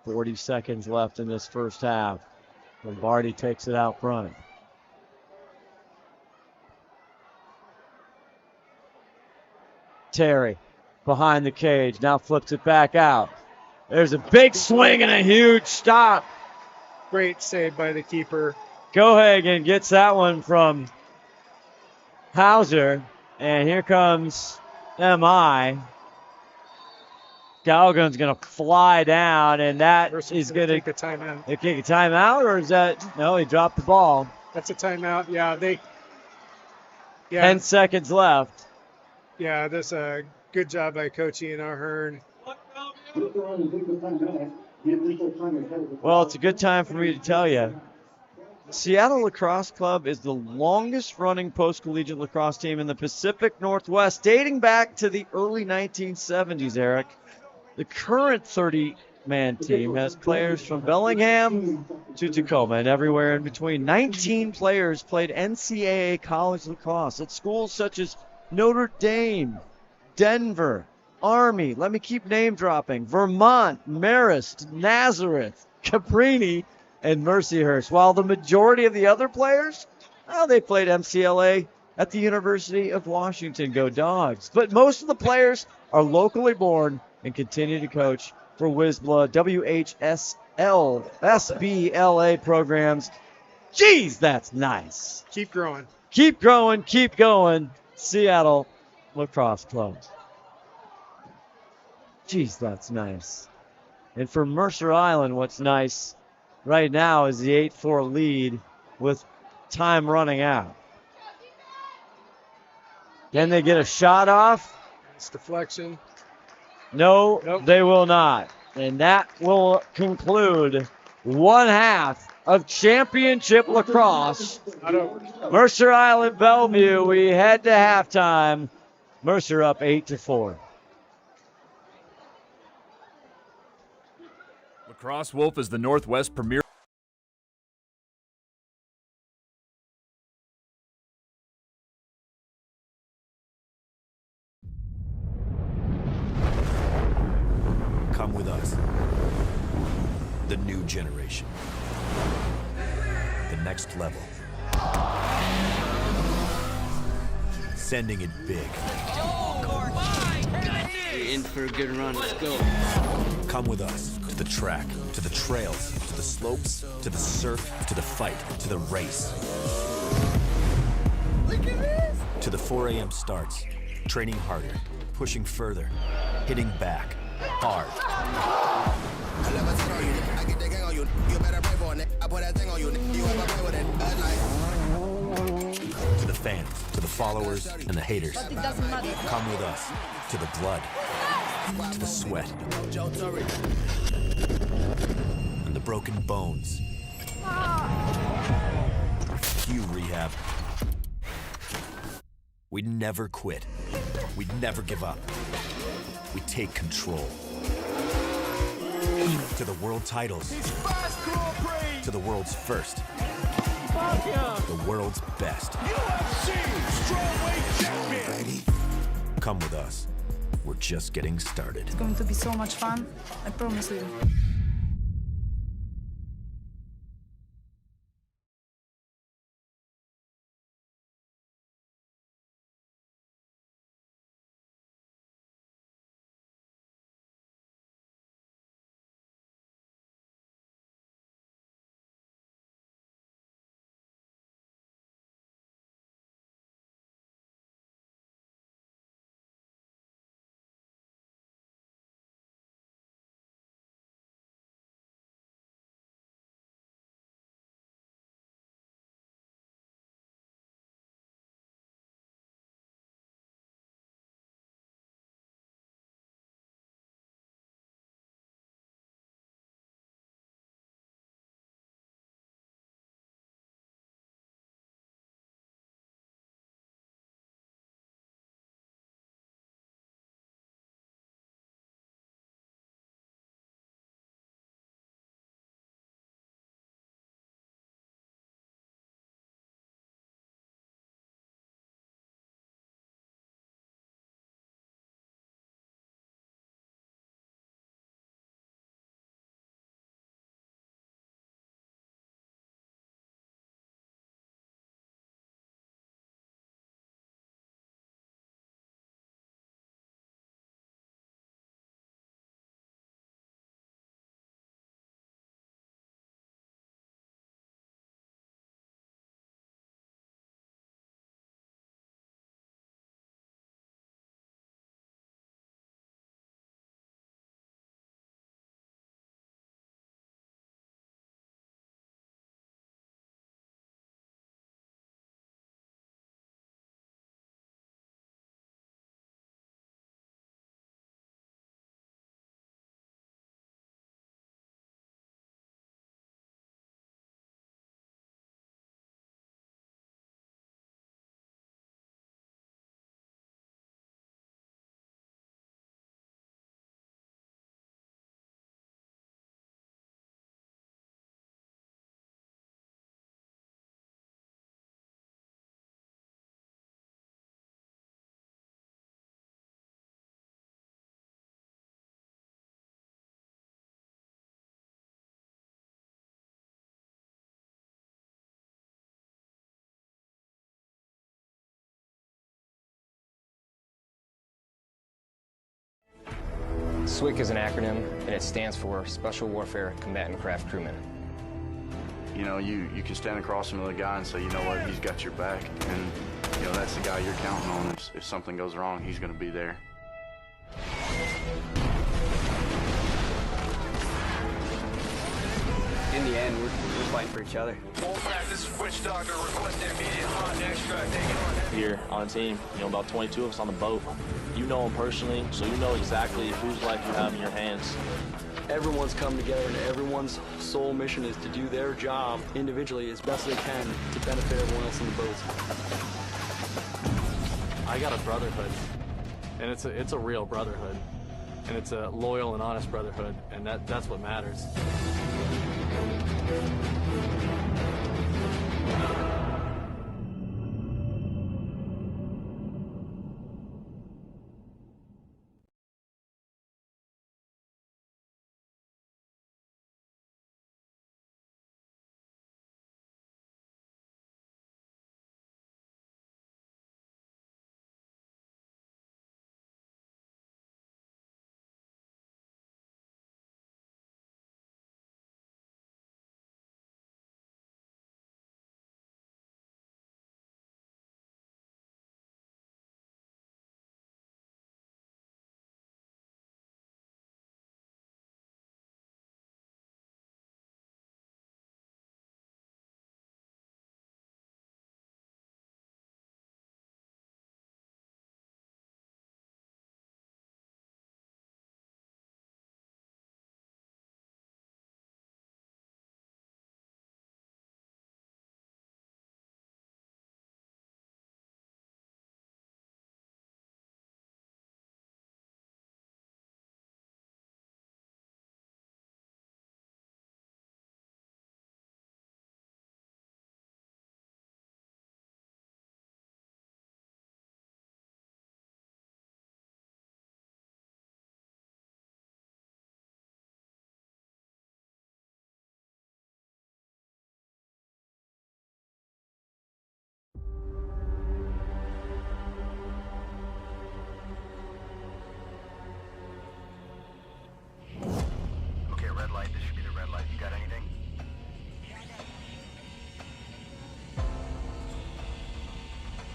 40 seconds left in this first half. Lombardi takes it out front. Terry behind the cage. Now flips it back out. There's a big swing and a huge stop. Great save by the keeper. Cohagen gets that one from Hauser. And here comes M.I. Galgan's going to fly down, and that is going to take a timeout. They kick a timeout, or is that no? He dropped the ball. That's a timeout. Yeah, 10 seconds left. Yeah, that's a good job by Coach Ian Ahern. Well, it's a good time for me to tell you. Seattle Lacrosse Club is the longest running post-collegiate lacrosse team in the Pacific Northwest, dating back to the early 1970s, Eric. The current 30-man team has players from Bellingham to Tacoma and everywhere in between. 19 players played NCAA college lacrosse at schools such as Notre Dame, Denver, Army, let me keep name dropping, Vermont, Marist, Nazareth, Cabrini, and Mercyhurst. While the majority of the other players, well, they played MCLA at the University of Washington. Go Dogs. But most of the players are locally born and continue to coach for WISBLA, WHSL, SBLA programs. Geez, that's nice. Keep growing. Keep growing, keep going. Seattle Lacrosse Club. Geez, that's nice. And for Mercer Island, what's nice right now is the 8-4 lead with time running out. Can they get a shot off? It's deflection. No, Nope. They will not. And that will conclude one half of championship lacrosse. Not over. Mercer Island, Bellevue, we head to halftime. Mercer up 8-4. Lacrosse Wolf is the Northwest premier. Come with us. The new generation. The next level. Sending it big. You're in for a good run. Let's go. Come with us to the track, to the trails, to the slopes, to the surf, to the fight, to the race. Look at this. To the 4 a.m. starts. Training harder, pushing further, hitting back, hard. To the fans, to the followers, and the haters. It doesn't matter. Come with us to the blood, to the sweat, and the broken bones. Cue rehab. We never quit. We never give up. We take control. To the world titles. To the world's first. The world's best. UFC strawweight champion. Come with us. We're just getting started. It's going to be so much fun, I promise you. SWCC is an acronym, and it stands for Special Warfare Combatant Craft Crewman. You know, you can stand across from the guy and say, you know what, he's got your back. And, you know, that's the guy you're counting on. If something goes wrong, he's going to be there. In the end, we're fighting for each other. This is Witch Doctor requesting immediate hot extract. Take it on. Here on the team, about 22 of us on the boat. You know them personally, so you know exactly whose life you have in your hands. Everyone's come together, and everyone's sole mission is to do their job individually as best they can to benefit everyone else in the boats. I got a brotherhood, and it's a real brotherhood, and it's a loyal and honest brotherhood, and that's what matters.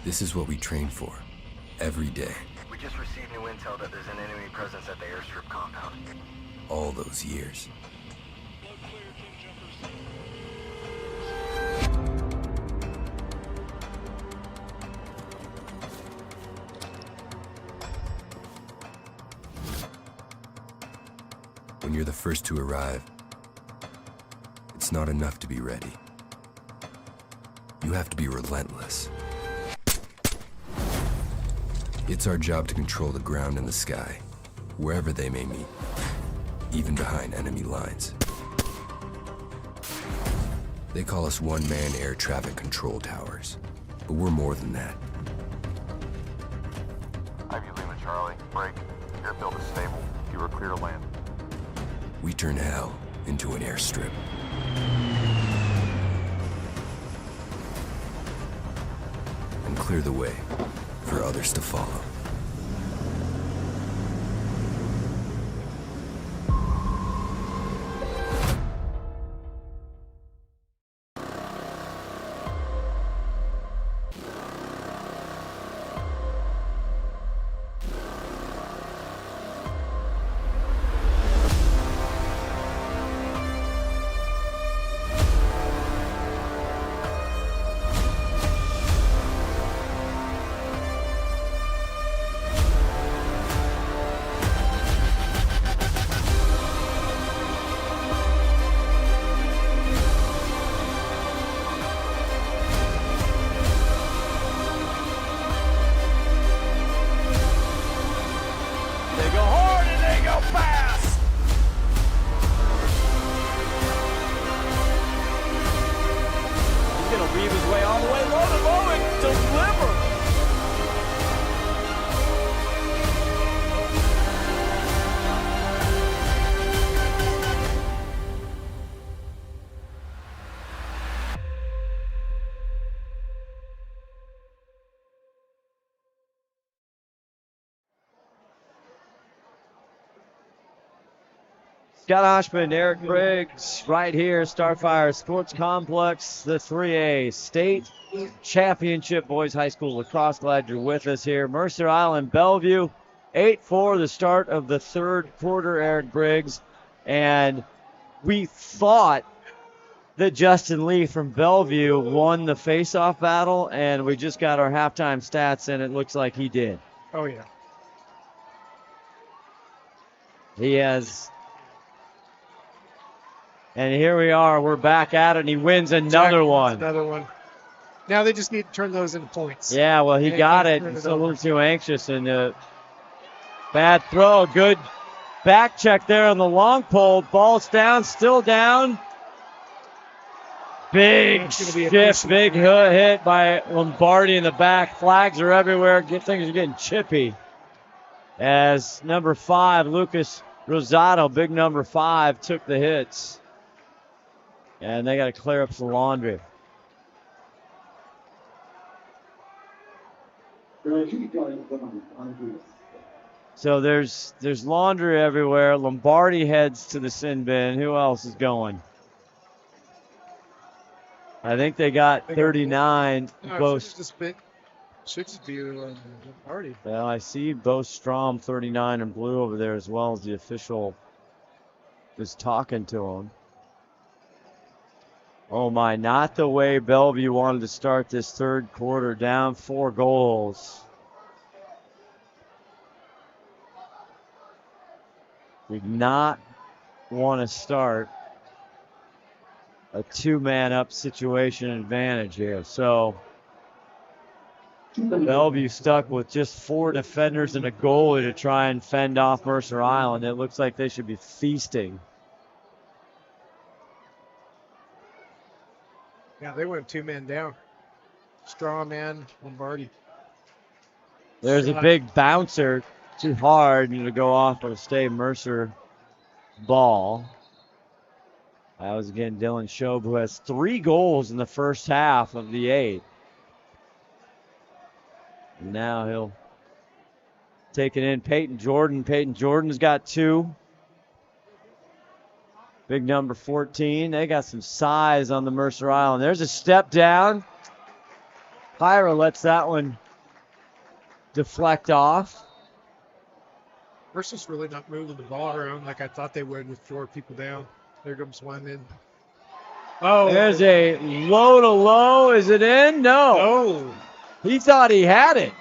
This is what we train for, every day. We just received new intel that there's an enemy presence at the airstrip compound. All those years. When you're the first to arrive, it's not enough to be ready. You have to be relentless. It's our job to control the ground and the sky, wherever they may meet, even behind enemy lines. They call us one-man air traffic control towers, but we're more than that. Ivy Lima Charlie, break. Airfield is stable. You are clear to land. We turn hell into an airstrip. And clear the way for others to follow. Scott Ohsman, Eric Briggs, right here, Starfire Sports Complex, the 3A State Championship Boys High School Lacrosse. Glad you're with us here. Mercer Island, Bellevue, 8-4, the start of the third quarter, Eric Briggs. And we thought that Justin Lee from Bellevue won the face-off battle, and we just got our halftime stats, and it looks like he did. Oh, yeah. He has... And here we are. We're back at it, and he wins another one. Another one. Now they just need to turn those into points. Yeah, well, he got it. He's a little too anxious. And bad throw. Good back check there on the long pole. Ball's down, still down. Big stiff, big hit by Lombardi in the back. Flags are everywhere. Things are getting chippy. As number 5, Lucas Rosado, big number 5, took the hits. And they got to clear up some laundry. So there's laundry everywhere. Lombardi heads to the sin bin. Who else is going? I think they got 39. No, should just be Lombardi. Well, I see Bo Strom 39 in blue over there as well as the official is talking to him. Oh my, not the way Bellevue wanted to start this third quarter, down 4 goals. Did not want to start a 2-man up situation advantage here. So Bellevue stuck with just 4 defenders and a goalie to try and fend off Mercer Island. It looks like they should be feasting. Yeah, they went 2 men down. Straw man, Lombardi. There's a big bouncer, too hard to go off of a stay Mercer ball. That was again Dylan Shobe, who has 3 goals in the first half of the 8. And now he'll take it in. Peyton Jordan. Peyton Jordan's got 2. Big number 14. They got some size on the Mercer Island. There's a step down. Pyra lets that one deflect off. Mercer's really not moving the ball around like I thought they would with 4 people down. There comes one in. Oh, There's a low to low. Is it in? No. Oh, He thought he had it.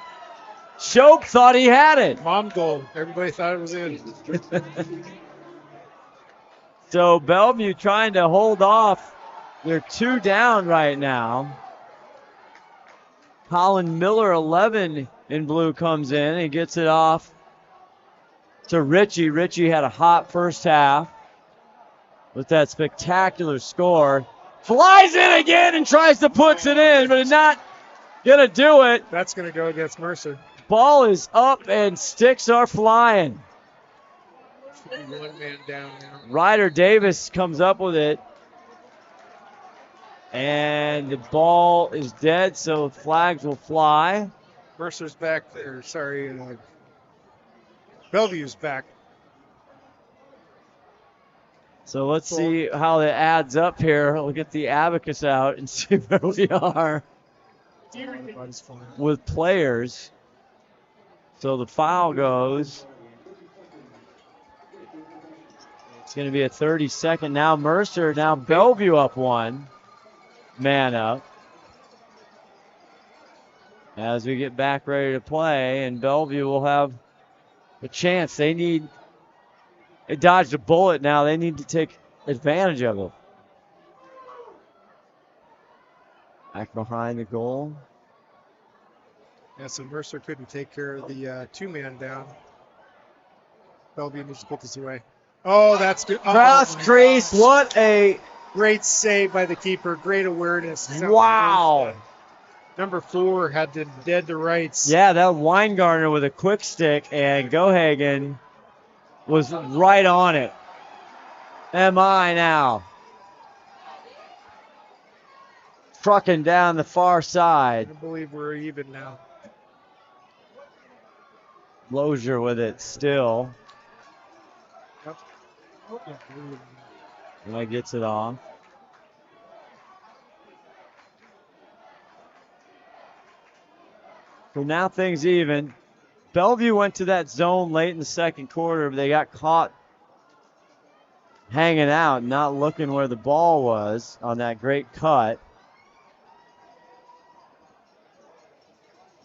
Shope thought he had it. mom goal. Everybody thought it was in. So Bellevue trying to hold off. They're 2 down right now. Colin Miller, 11 in blue, comes in and gets it off to Richie. Richie had a hot first half with that spectacular score. Flies in again and tries to put it in, but it's not going to do it. That's going to go against Mercer. Ball is up and sticks are flying. 1 man down now. Ryder Davis comes up with it. And the ball is dead, so flags will fly. Mercer's back there. Sorry. Bellevue's back. So let's see how it adds up here. We'll get the abacus out and see where we are with players. So the foul goes. It's going to be a 30-second. Now Mercer, now Bellevue up 1. Man up. As we get back ready to play, and Bellevue will have a chance. They dodged a bullet now. They need to take advantage of it. Back behind the goal. Yeah, so Mercer couldn't take care of the 2-man down. Bellevue needs to put this away. Oh, that's good. Cross crease. What a great save by the keeper. Great awareness. Wow. Number 4 had the dead to rights. Yeah, that Weingartner with a quick stick, and Gohagen was right on it. Am I now? Trucking down the far side. I believe we're even now. Lozier with it still. And he gets it off. So now things even. Bellevue went to that zone late in the second quarter, but they got caught hanging out, not looking where the ball was on that great cut.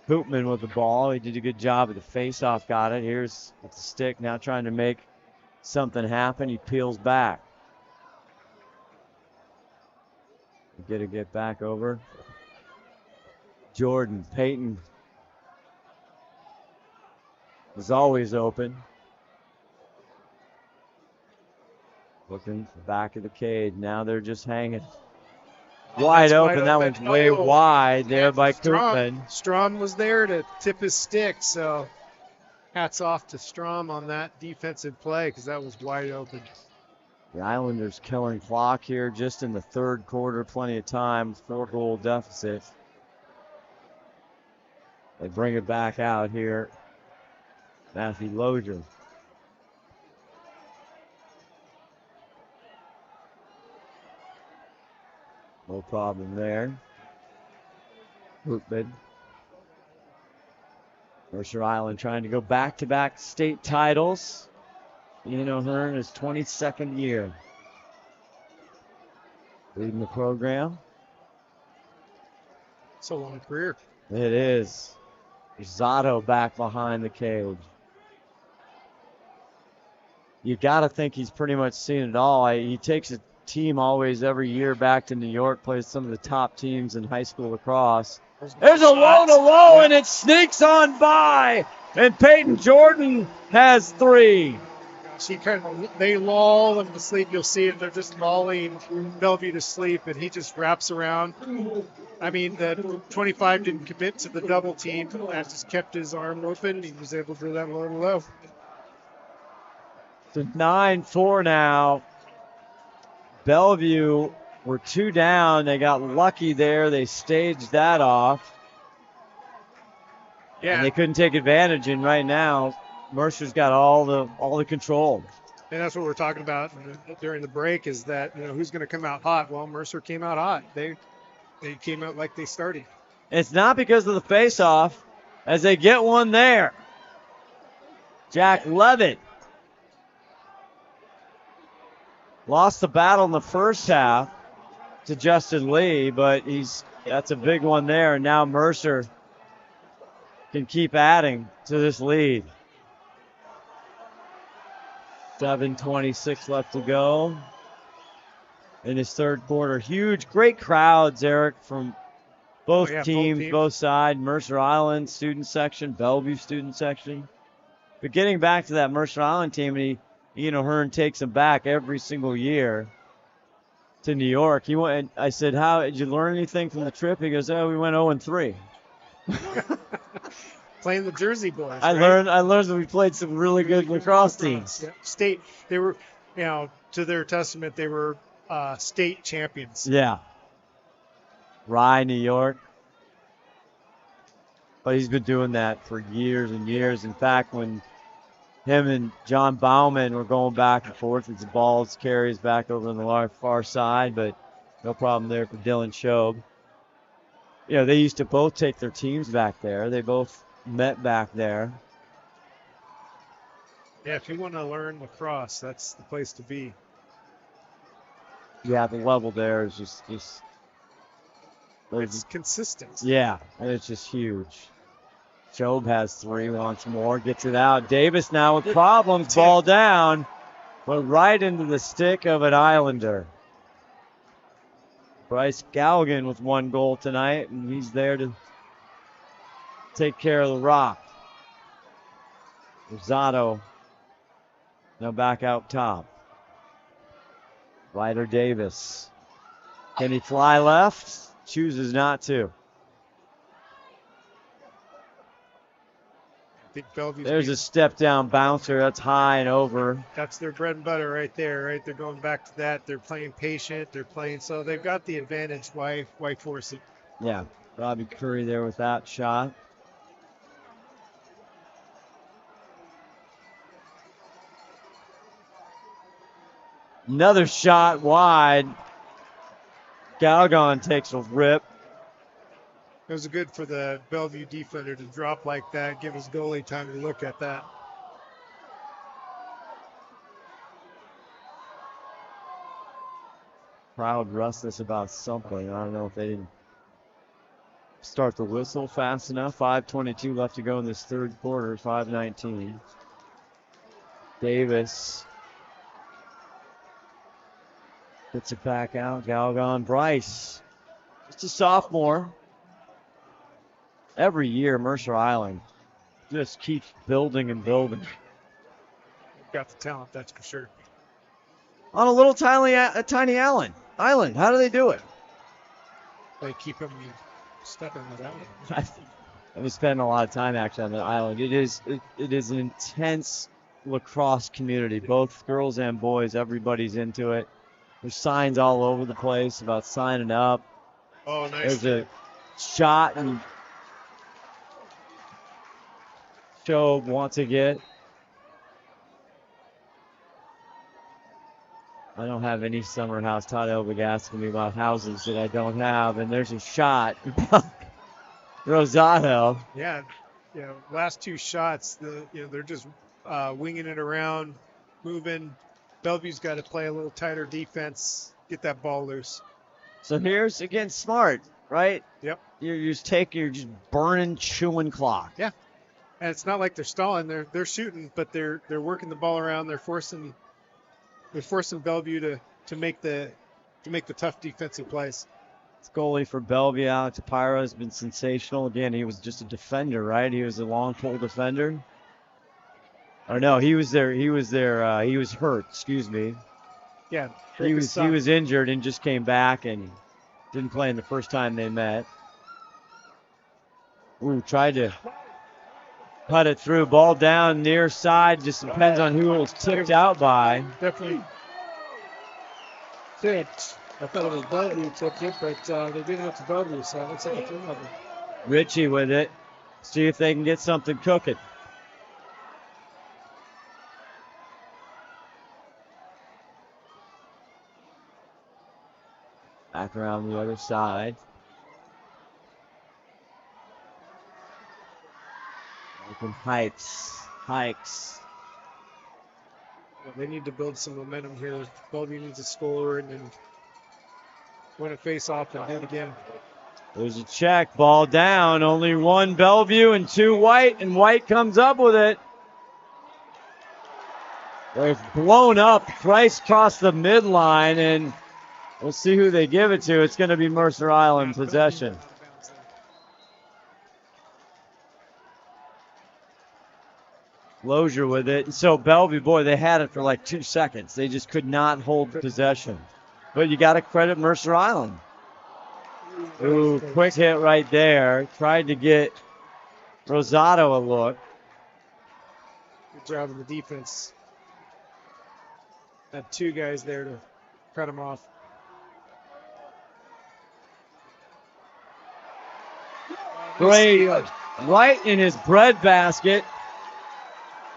Koopman with the ball. He did a good job at the face-off, got it. Here's with the stick, now trying to make something happen. He peels back. Get back over. Jordan Payton is always open. Looking for the back of the cage. Now they're just hanging. Wide open. That one's way wide there by Koopman. Strom was there to tip his stick, so hats off to Strom on that defensive play because that was wide open. The Islanders killing clock here just in the third quarter. Plenty of time. 4-goal deficit. They bring it back out here. Matthew Lozier. No problem there. Koopman. Mercer Island trying to go back-to-back state titles. Ian O'Hearn is 22nd year. Leading the program. It's a long career. It is. Zotto back behind the cage. You got to think he's pretty much seen it all. He takes a team always every year back to New York, plays some of the top teams in high school lacrosse. There's a low to low, and it sneaks on by. And Peyton Jordan has 3. They lull them to sleep. You'll see it. They're just lulling Bellevue to sleep, and he just wraps around. I mean, the 25 didn't commit to the double team. That just kept his arm open. He was able to do that low to low. It's 9-4 now. Bellevue were 2 down. They got lucky there. They staged that off. Yeah. And they couldn't take advantage. And right now, Mercer's got all the control. And that's what we're talking about during the break is that, who's going to come out hot? Well, Mercer came out hot. They came out like they started. It's not because of the face-off, as they get one there. Jack Levitt lost the battle in the first half to Justin Lee, but that's a big one there. And now Mercer can keep adding to this lead. 7:26 left to go in his third quarter. Great crowds, Eric, from both teams, both sides. Mercer Island student section, Bellevue student section. But getting back to that Mercer Island team, and Ian O'Hearn takes them back every single year to New York. I said, "How did you learn anything from the trip?" He goes, "Oh, we went 0-3." Playing the Jersey boys. I learned that we played some really good lacrosse teams. Yeah. State, they were, to their testament, they were state champions. Yeah. Rye, New York. But he's been doing that for years and years. In fact, when him and John Bauman were going back and forth, the balls carries back over on the far side, but no problem there for Dylan Shobe. They used to both take their teams back there. They both met back there. Yeah, if you want to learn lacrosse, that's the place to be. Yeah, the level there is just it's consistent. Yeah, it's just huge. Job has 3 once more, gets it out. Davis now with problems, ball down, but right into the stick of an Islander. Bryce Galligan with 1 goal tonight, and he's there to take care of the rock. Rosado now back out top. Ryder Davis. Can he fly left? Chooses not to. I think Bellevue's There's a step down bouncer. That's high and over. That's their bread and butter right there, right? They're going back to that. They're playing patient. So they've got the advantage. Why force it? Yeah, Robbie Curry there with that shot. Another shot wide. Galgon takes a rip. It was good for the Bellevue defender to drop like that, give his goalie time to look at that. Crowd restless about something. I don't know if they didn't start the whistle fast enough. 5:22 left to go in this third quarter. 5:19. Davis gets it back out. Galgon. Bryce, just a sophomore. Every year, Mercer Island just keeps building and building. Got the talent, that's for sure. On a little tiny island. How do they do it? They keep him stepping it out. I've been spending a lot of time actually on the island. It is an intense lacrosse community, both girls and boys. Everybody's into it. There's signs all over the place about signing up. Oh, nice. There's a shot and Shobe wants to get. I don't have any summer house. Todd Elvig asking me about houses that I don't have, and there's a shot. Rosado. Yeah, last 2 shots, they're just winging it around, moving. Bellevue's got to play a little tighter defense, get that ball loose. So here's, again, smart, right? Yep. You're just burning, chewing clock. Yeah. And it's not like they're stalling. They're shooting, but they're working the ball around. They're forcing Bellevue to make the tough defensive plays. This goalie for Bellevue, Alex Pyra, has been sensational. Again, he was just a defender, right? He was a long pole defender. Or no, he was hurt, excuse me. Yeah. He was injured and just came back and didn't play in the first time they met. Ooh, tried to put it through. Ball down near side. Just depends on who it was tipped out by. Definitely tipped. I thought it was Bellevue tipped it, but they didn't have to Bellevue, so it looks like a turnover. Richie with it. See if they can get something cooking. Back around the other side. from Hikes. Well, they need to build some momentum here. Bellevue needs to score and then win a face-off and do it again. There's a check, ball down. Only one Bellevue and two White, and White comes up with it. They're blown up thrice across the midline, and we'll see who they give it to. It's going to be Mercer Island possession. Lozier with it. And so Bellevue, boy, they had it for like 2 seconds. They just could not hold possession. But you got to credit Mercer Island. Ooh, quick hit right there. Tried to get Rosado a look. Good job of the defense. Had two guys there to cut him off. Great. Right in his breadbasket.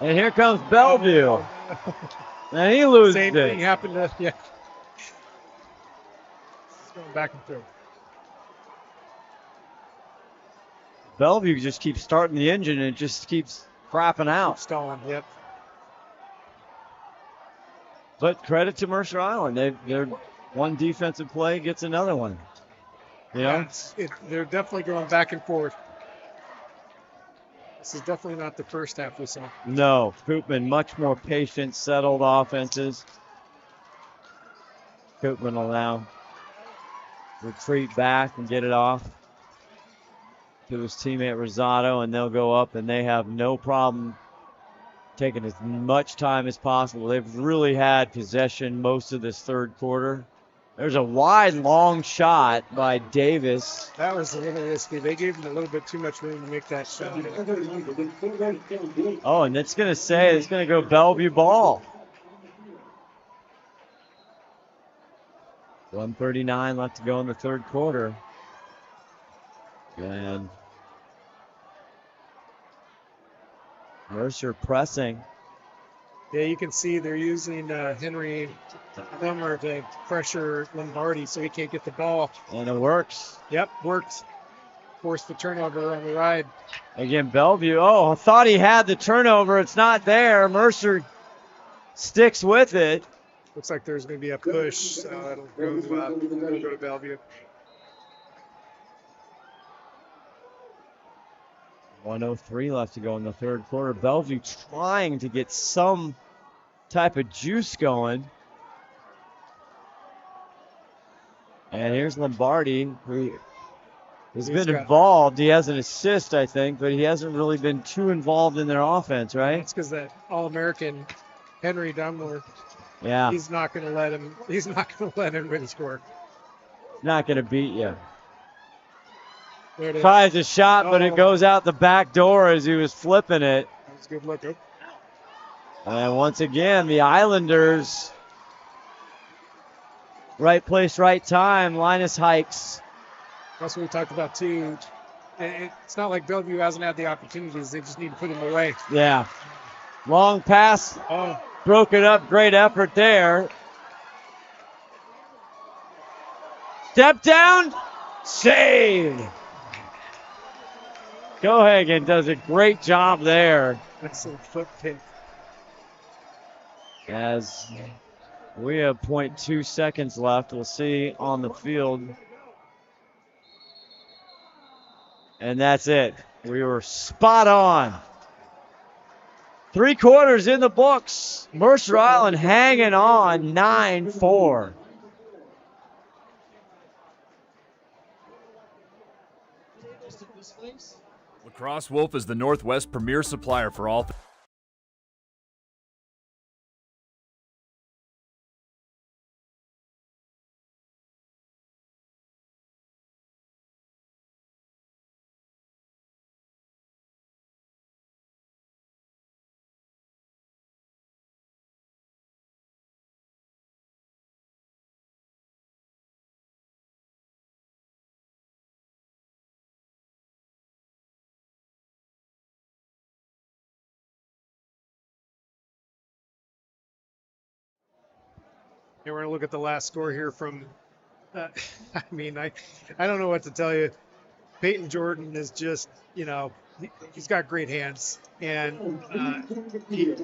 And here comes Bellevue. And he loses Same it. thing happened to, yeah. It's going back and forth. Bellevue just keeps starting the engine and it just keeps crapping out. Stalling, yep. But credit to Mercer Island. They're one defensive play gets another one. You know? They're definitely going back and forth. This is definitely not the first half we saw. No, Koopman much more patient, settled offenses. Koopman will now retreat back and get it off to his teammate Rosado, and they'll go up, and they have no problem taking as much time as possible. They've really had possession most of this third quarter. There's a wide, long shot by Davis. That was a little risky. They gave him a little bit too much room to make that shot. Oh, and it's going to go Bellevue ball. 1:39 left to go in the third quarter. And Mercer pressing. Yeah, you can see they're using Henry Dummer to pressure Lombardi so he can't get the ball. And it works. Yep, worked. Forced the turnover on the ride. Again, Bellevue. Oh, I thought he had the turnover. It's not there. Mercer sticks with it. Looks like there's going to be a push, so it'll go to Bellevue. 1:03 left to go in the third quarter. Bellevue trying to get some type of juice going. And here's Lombardi, who has been involved. He has an assist, I think, but he hasn't really been too involved in their offense, right? That's because that All-American Henry Dumler, yeah, he's not going to let him win score. Not going to beat you. There it is. Tries a shot, but it goes out the back door as he was flipping it. That's a good look. And once again, the Islanders, right place, right time. Linus Hikes. That's what we talked about, too. It's not like Bellevue hasn't had the opportunities. They just need to put them away. Yeah. Long pass. Oh. Broke it up. Great effort there. Step down. Save. Cohagen does a great job there. Excellent foot pick. As we have 0.2 seconds left, we'll see on the field. And that's it. We were spot on. 3 quarters in the books. Mercer Island hanging on 9-4. Lacrosse Wolf is the Northwest premier supplier for all Yeah, we're going to look at the last score here from, I don't know what to tell you. Peyton Jordan is just, he's got great hands, and he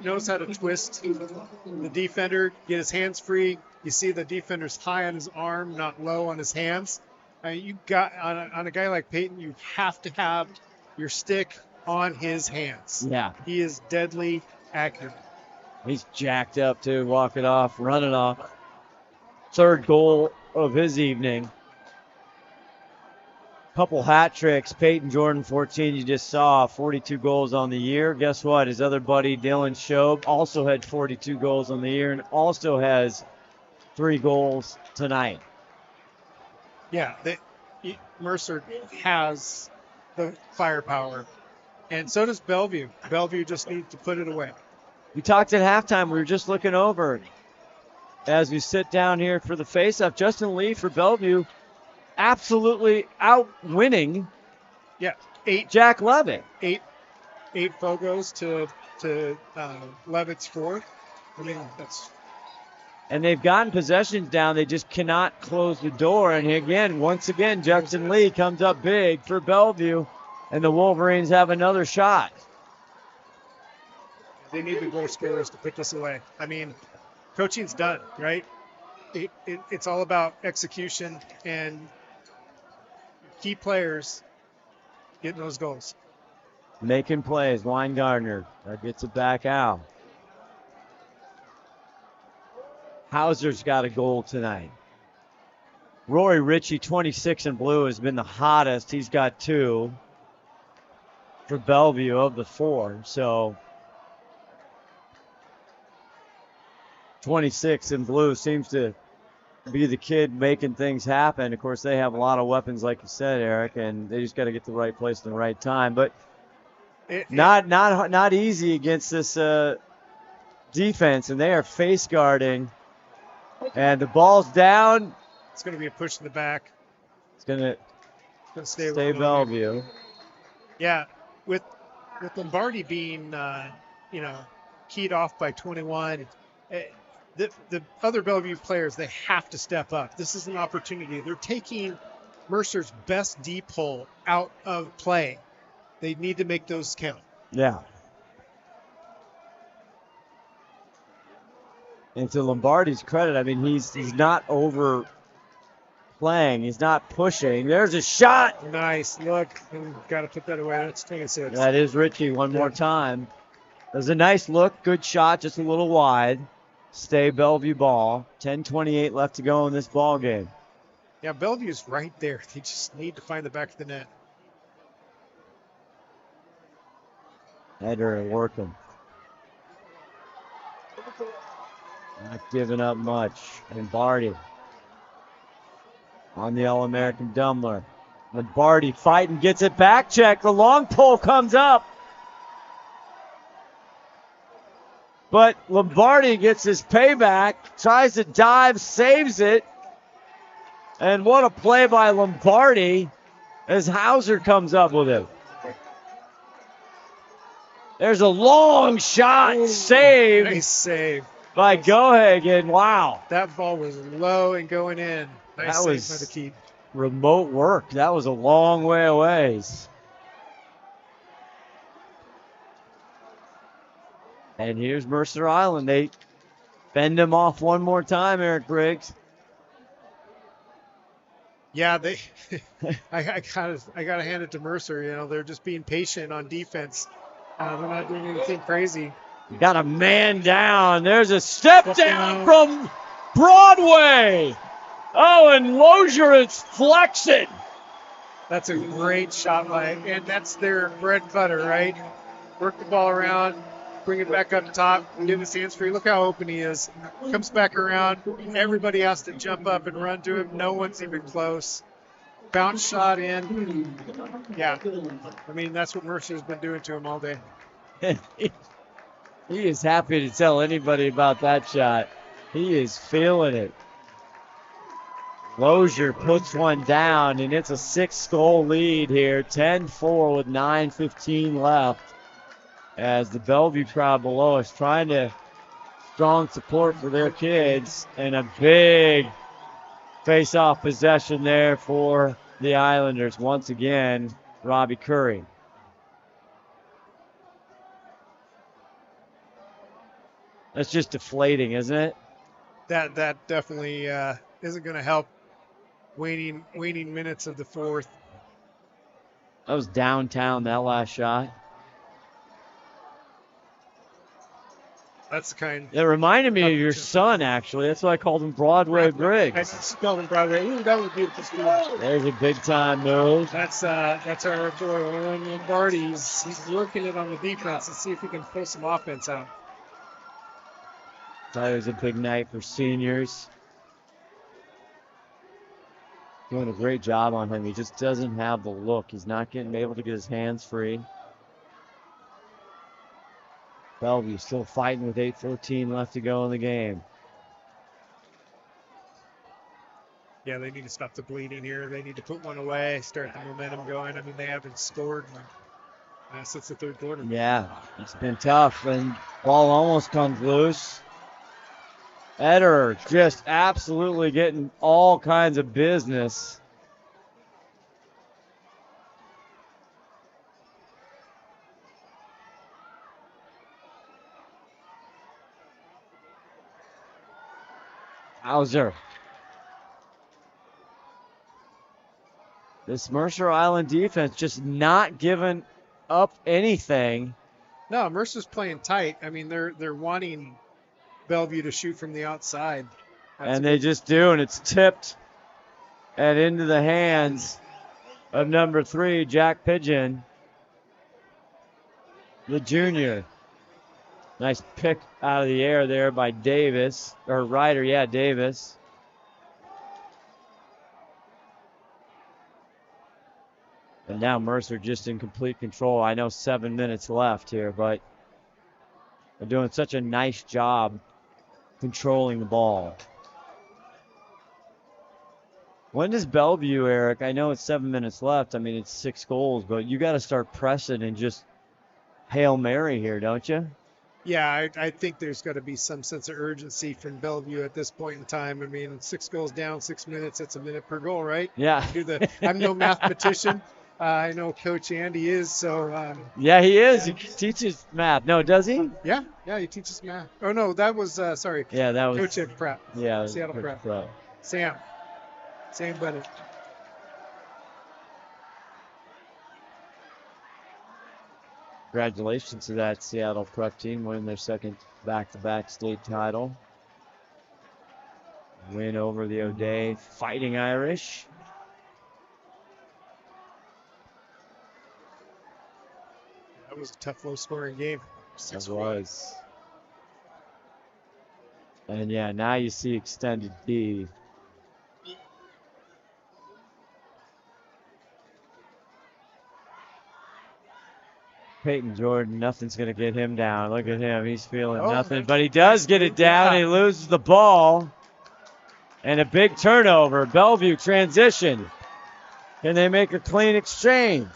knows how to twist the defender, get his hands free. You see the defender's high on his arm, not low on his hands. You got on a guy like Peyton, you have to have your stick on his hands. Yeah. He is deadly accurate. He's jacked up too, walking off, running off. Third goal of his evening. Couple hat tricks. Peyton Jordan, 14, you just saw, 42 goals on the year. Guess what? His other buddy, Dylan Shobe, also had 42 goals on the year and also has 3 goals tonight. Yeah, Mercer has the firepower, and so does Bellevue. Bellevue just needs to put it away. We talked at halftime. We were just looking over as we sit down here for the faceoff. Justin Lee for Bellevue, absolutely out-winning. Yeah, Jack Levitt. Eight Fogos to Levitt's 4. I mean, that's. And they've gotten possessions down. They just cannot close the door. And once again, Justin Lee comes up big for Bellevue, and the Wolverines have another shot. They need the goal scorers to put this away. I mean, coaching's done, right? It's all about execution and key players getting those goals. Making plays. Weingardner gets it back out. Hauser's got a goal tonight. Rory Ritchie, 26 in blue, has been the hottest. He's got 2 for Bellevue of the 4. So 26 in blue seems to be the kid making things happen. Of course, they have a lot of weapons, like you said, Eric, and they just got to get to the right place in the right time. But not easy against this defense, and they are face guarding. And the ball's down. It's going to be a push in the back. It's going to stay Bellevue. Yeah, with Lombardi being, keyed off by 21, the other Bellevue players, they have to step up. This is an opportunity. They're taking Mercer's best deep hole out of play. They need to make those count. Yeah. And to Lombardi's credit, I mean, he's not overplaying. He's not pushing. There's a shot. Nice. Look, got to put that away. That's 26. That is Ritchie one more time. There's a nice look. Good shot, just a little wide. Stay Bellevue ball. 10:28 left to go in this ball game. Yeah, Bellevue's right there. They just need to find the back of the net. Header working. Not giving up much. Lombardi on the All-American Dumbler. Lombardi fighting, gets it back check. The long pole comes up. But Lombardi gets his payback, tries to dive, saves it. And what a play by Lombardi as Hauser comes up with it. There's a long shot, save. Nice save by Gohagen. Wow. That ball was low and going in. Nice that save was by the keep. Remote work. That was a long way away. And here's Mercer Island. They fend him off one more time, Eric Briggs. Yeah, I gotta hand it to Mercer. You know, they're just being patient on defense. They're not doing anything crazy. Got a man down. There's a step down from Broadway. Oh, and Lozier is flexing. That's a great shot and that's their bread and butter, right? Work the ball around, bring it back up top, give his hands free. Look how open he is. Comes back around. Everybody has to jump up and run to him. No one's even close. Bounce shot in. Yeah. I mean, that's what Mercer's been doing to him all day. He is happy to tell anybody about that shot. He is feeling it. Lozier puts one down, and it's a 6-goal lead here. 10-4 with 9:15 left. As the Bellevue crowd below us trying to strong support for their kids, and a big face-off possession there for the Islanders once again, Robbie Curry. That's just deflating, isn't it? That definitely isn't going to help waning minutes of the fourth. That was downtown, that last shot. That's the kind. It reminded me of your son, actually. That's why I called him Broadway Briggs. I spelled him Broadway. Ooh, that was beautiful. There's a big time move. That's our boy Owen Lombardi. He's working it on the defense to see if he can pull some offense out. Thought it was a big night for seniors. Doing a great job on him. He just doesn't have the look. He's not able to get his hands free. Bellevue still fighting with 8:14 left to go in the game. Yeah, they need to stop the bleeding here. They need to put one away, start the momentum going. I mean, they haven't scored since the third quarter. Yeah, it's been tough, and ball almost comes loose. Eder just absolutely getting all kinds of business. Hauser. This Mercer Island defense just not giving up anything. No, Mercer's playing tight. I mean, they're wanting Bellevue to shoot from the outside. And they just do, and it's tipped and into the hands of number 3, Jack Pigeon, the junior. Nice pick out of the air there by Davis, or Ryder, yeah, Davis. And now Mercer just in complete control. I know 7 minutes left here, but they're doing such a nice job controlling the ball. When does Bellevue, Eric? I know it's 7 minutes left. I mean, it's 6 goals, but you got to start pressing and just Hail Mary here, don't you? Yeah, I think there's got to be some sense of urgency from Bellevue at this point in time. I mean, 6 goals down, 6 minutes, that's a minute per goal, right? Yeah. I'm no mathematician. I know Coach Andy is, so. Yeah, he is. He teaches math. No, does he? Yeah, he teaches math. Oh, no, that was, sorry. Yeah, that was. Coach at Prep. Yeah, Seattle Coach Prep. Sam Bennett. Congratulations to that Seattle Prep team winning their second back-to-back state title. Win over the O'Day Fighting Irish. That was a tough, low-scoring game. It was. And yeah, now you see extended D. Peyton Jordan, nothing's going to get him down. Look at him. He's feeling nothing. But he does get it down. He loses the ball. And a big turnover. Bellevue transition. Can they make a clean exchange?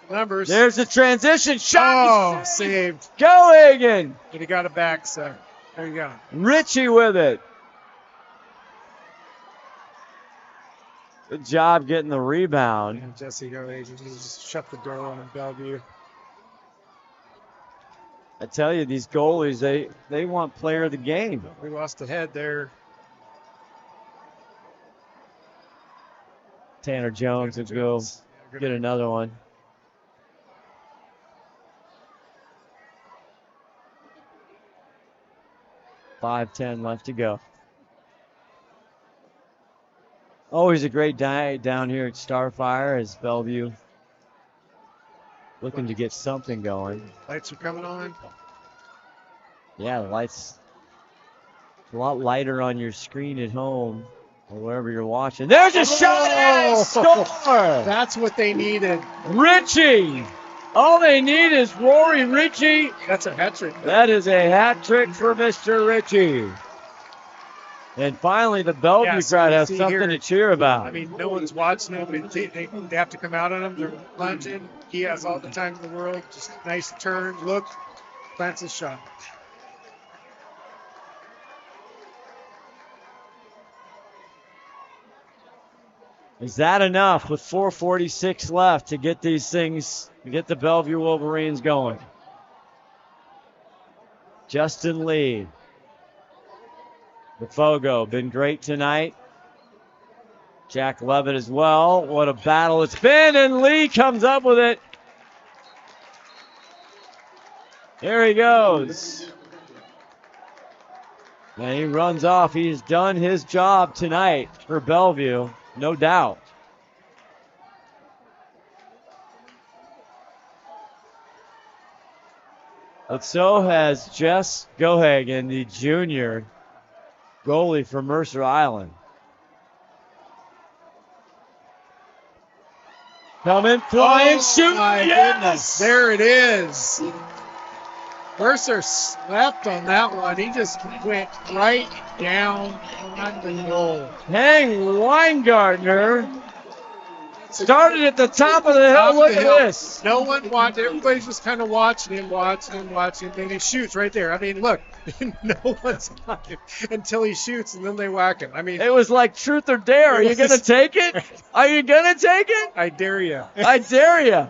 Numbers. There's a transition shot. Oh, saved. Go, Egan. And he got it back, so there you go. Richie with it. Good job getting the rebound. And Jesse just shut the door on Bellevue. I tell you, these goalies, they want player of the game. We lost the head there. Tanner Jones will go get another one. .5:10 left to go. Always a great night down here at Starfire as Bellevue looking to get something going. Lights are coming on. Yeah, the lights a lot lighter on your screen at home or wherever you're watching. There's a shot and a score! That's what they needed. Richie! All they need is Rory Ritchie. That's a hat trick. That is a hat trick for Mr. Ritchie. And finally, the Bellevue crowd has something to cheer about. I mean, no one's watching them. They have to come out on him. They're lunging. He has all the time in the world. Just nice turn, look, plants his shot. Is that enough with 4:46 left to get these things, to get the Bellevue Wolverines going? Justin Lee. The Fogo, been great tonight. Jack Levitt as well. What a battle it's been, and Lee comes up with it. There he goes. And he runs off. He's done his job tonight for Bellevue, no doubt. But so has Jess Gohagen, the junior goalie for Mercer Island. Coming, flying, shooting. My yes! goodness. There it is. Mercer slept on that one. He just went right down on the goal. Hang Weingartner started at the top of the hill. Look at this. No one watched. Everybody's just kind of watching him. Then he shoots right there. I mean, look, no one's on him until he shoots, and then they whack him. I mean, it was like truth or dare. Are you going to take it? Are you going to take it? I dare you. I dare you.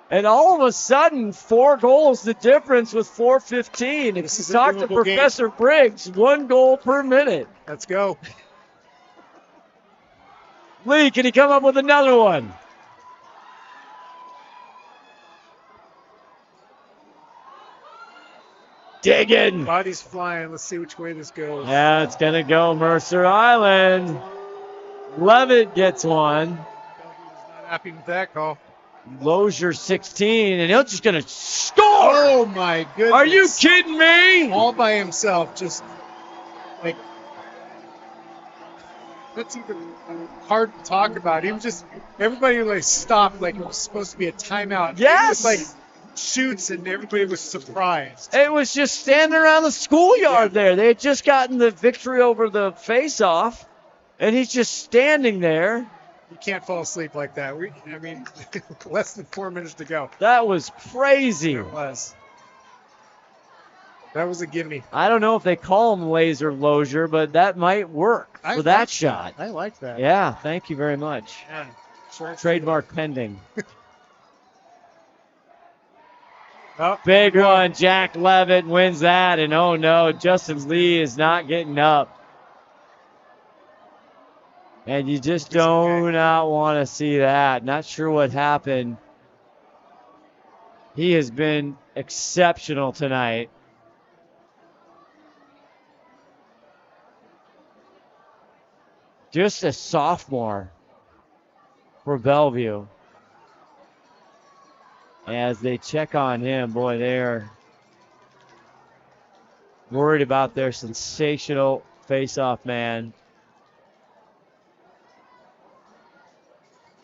And all of a sudden, 4 goals the difference with 4:15. If you talk to Professor Briggs, 1 goal per minute. Let's go. Lee, can he come up with another one? Digging. Body's flying. Let's see which way this goes. Yeah, it's going to go Mercer Island. Levitt gets one. Not happy with that call. Lozier 16, and he's just going to score. Oh, my goodness. Are you kidding me? All by himself. Just like, that's even hard to talk about. He was just, everybody like stopped like it was supposed to be a timeout. Yes. He just like shoots and everybody was surprised. It was just standing around the schoolyard there. They had just gotten the victory over the face-off, and he's just standing there. You can't fall asleep like that. I mean, less than 4 minutes to go. That was crazy. It was. That was a gimme. I don't know if they call him laser Lozier, but that might work for that shot. I like that. Yeah, thank you very much. Yeah. Trademark pending. Oh, big one. Jack Levitt wins that, and oh no, Justin Lee is not getting up. And you just do not want to see that. Not sure what happened. He has been exceptional tonight. Just a sophomore for Bellevue. As they check on him, boy, they're worried about their sensational face-off man.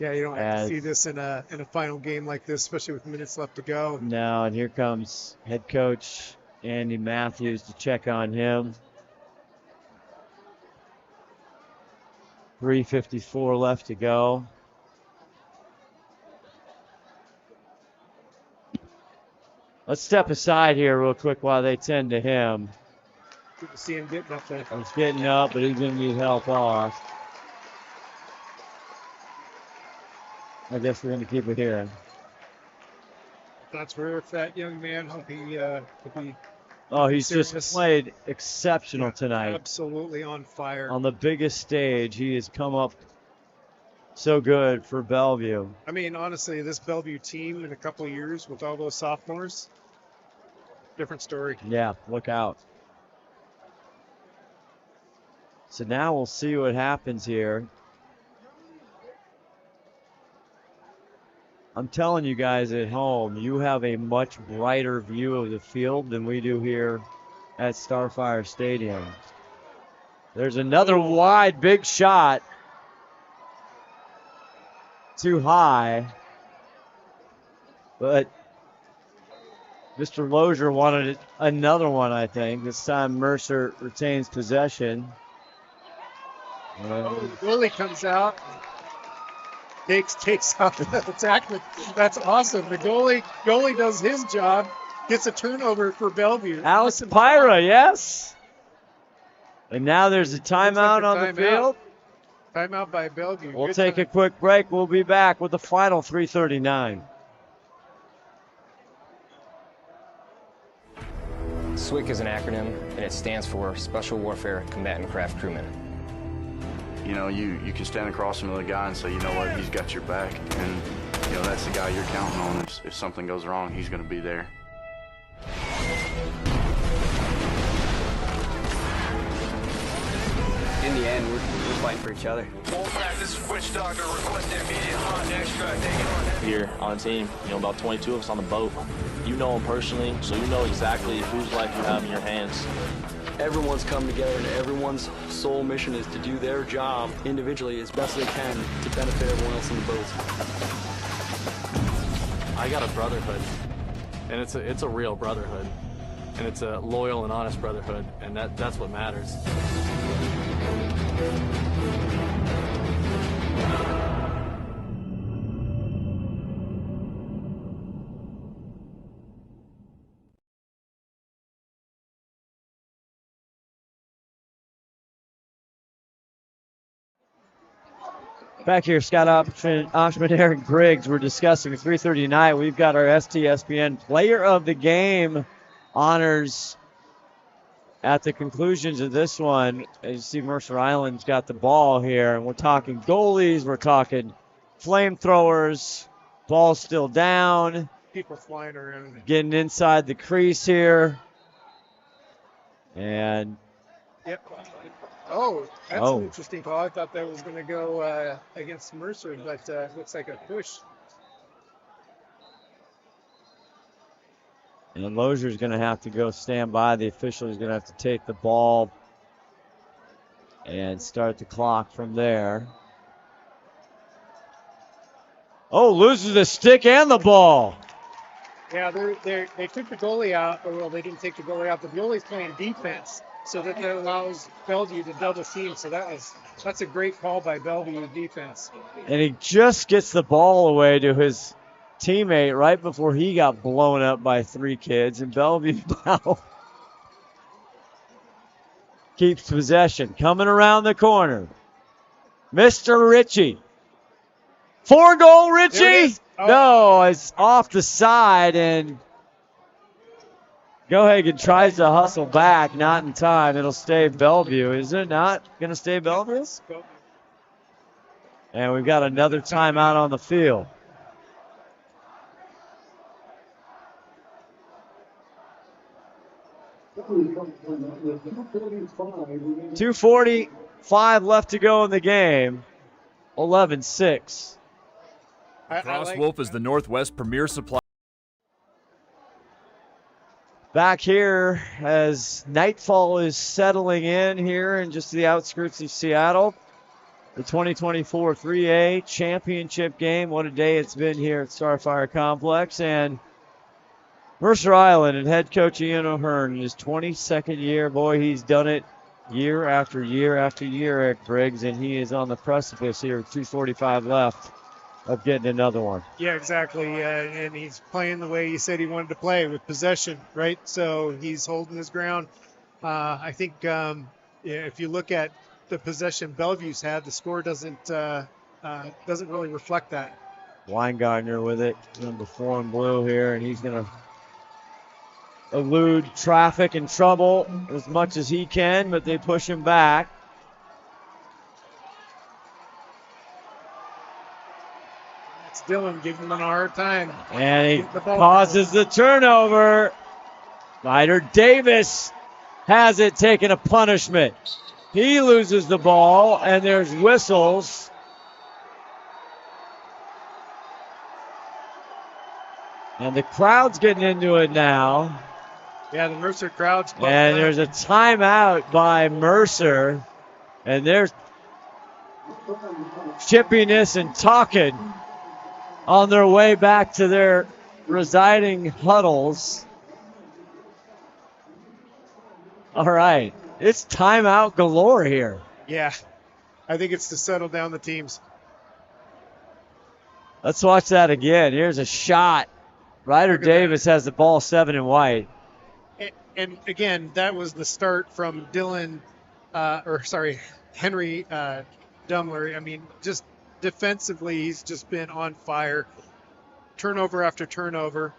Yeah, you don't have to see this in a final game like this, especially with minutes left to go. No, and here comes head coach Andy Matthews to check on him. 3:54 left to go. Let's step aside here real quick while they tend to him. Good to see him getting up there. He's getting up, but he's going to need help off. I guess we're going to keep it here. That's where that young man. Hope he he's serious. Just played exceptional tonight. Absolutely on fire. On the biggest stage, he has come up so good for Bellevue. I mean, honestly, this Bellevue team in a couple of years with all those sophomores, different story. Yeah, look out. So now we'll see what happens here. I'm telling you guys at home, you have a much brighter view of the field than we do here at Starfire Stadium. There's another wide, big shot. Too high. But Mr. Lozier wanted another one, I think. This time Mercer retains possession. Willie comes out. Takes out the attackman. That's awesome. The goalie does his job, gets a turnover for Bellevue. Alex Pyra, yes. And now there's a timeout on the field. Timeout by Bellevue. We'll Good take time. a quick break. We'll be back with the final 3:39. SWCC is an acronym, and it stands for Special Warfare Combatant Craft Crewman. You know, you can stand across from the guy and say, you know what, he's got your back. And, you know, that's the guy you're counting on. If something goes wrong, he's going to be there. In the end, we're fighting for each other. Wolfpack, this is Witch Doctor. Request immediate hot extract. Take it on. Here on the team, about 22 of us on the boat. You know him personally, so you know exactly whose life you have in your hands. Everyone's come together, and everyone's sole mission is to do their job individually as best they can to benefit everyone else in the boat. I got a brotherhood, and it's a real brotherhood, and it's a loyal and honest brotherhood, and that's what matters. Back here, Scott Ohsman, Eric Griggs. We're discussing 3:39. We've got our STSPN Player of the Game honors at the conclusions of this one. As you see, Mercer Island's got the ball here, and we're talking goalies, we're talking flamethrowers, ball's still down. People flying around. Getting inside the crease here. And yep. Oh, that's an interesting call. I thought that was going to go against Mercer, but looks like a push. And Lozier's going to have to go stand by. The official is going to have to take the ball and start the clock from there. Oh, loses the stick and the ball. Yeah, they took the goalie out. Or, well, they didn't take the goalie out. The goalie's playing defense, so that allows Bellevue to double team. So that's a great call by Bellevue defense. And he just gets the ball away to his teammate right before he got blown up by three kids. And Bellevue now keeps possession. Coming around the corner, Mr. Ritchie. 4-goal Ritchie? Oh. No, it's off the side, and Gohagan tries to hustle back, not in time. It'll stay Bellevue. Is it not going to stay Bellevue? And we've got another timeout on the field. .245 left to go in the game. 11-6. Lacrosse Wolf is the Northwest premier supplier. Back here as nightfall is settling in here in just the outskirts of Seattle. The 2024 3A championship game. What a day it's been here at Starfire Complex. And Mercer Island and head coach Ian O'Hearn in his 22nd year. Boy, he's done it year after year after year, Eric Briggs, and he is on the precipice here with 2:45 left of getting another one. Yeah, exactly. And he's playing the way he said he wanted to play, with possession, right? So he's holding his ground. I think if you look at the possession Bellevue's had, the score doesn't really reflect that. Weingartner with it, number 4 in blue here, and he's going to elude traffic and trouble as much as he can, but they push him back. That's Dylan giving him a hard time. And he causes the turnover. Ryder Davis has it, taking a punishment. He loses the ball, and there's whistles. And the crowd's getting into it now. Yeah, the Mercer crowd's pumped and up. there's a timeout by Mercer. And there's chippiness and talking on their way back to their residing huddles. All right. It's timeout galore here. Yeah, I think it's to settle down the teams. Let's watch that again. Here's a shot. Ryder Davis has the ball 7 and white. And again, that was the start from Henry Dumler, I mean, just defensively, he's just been on fire. Turnover after turnover.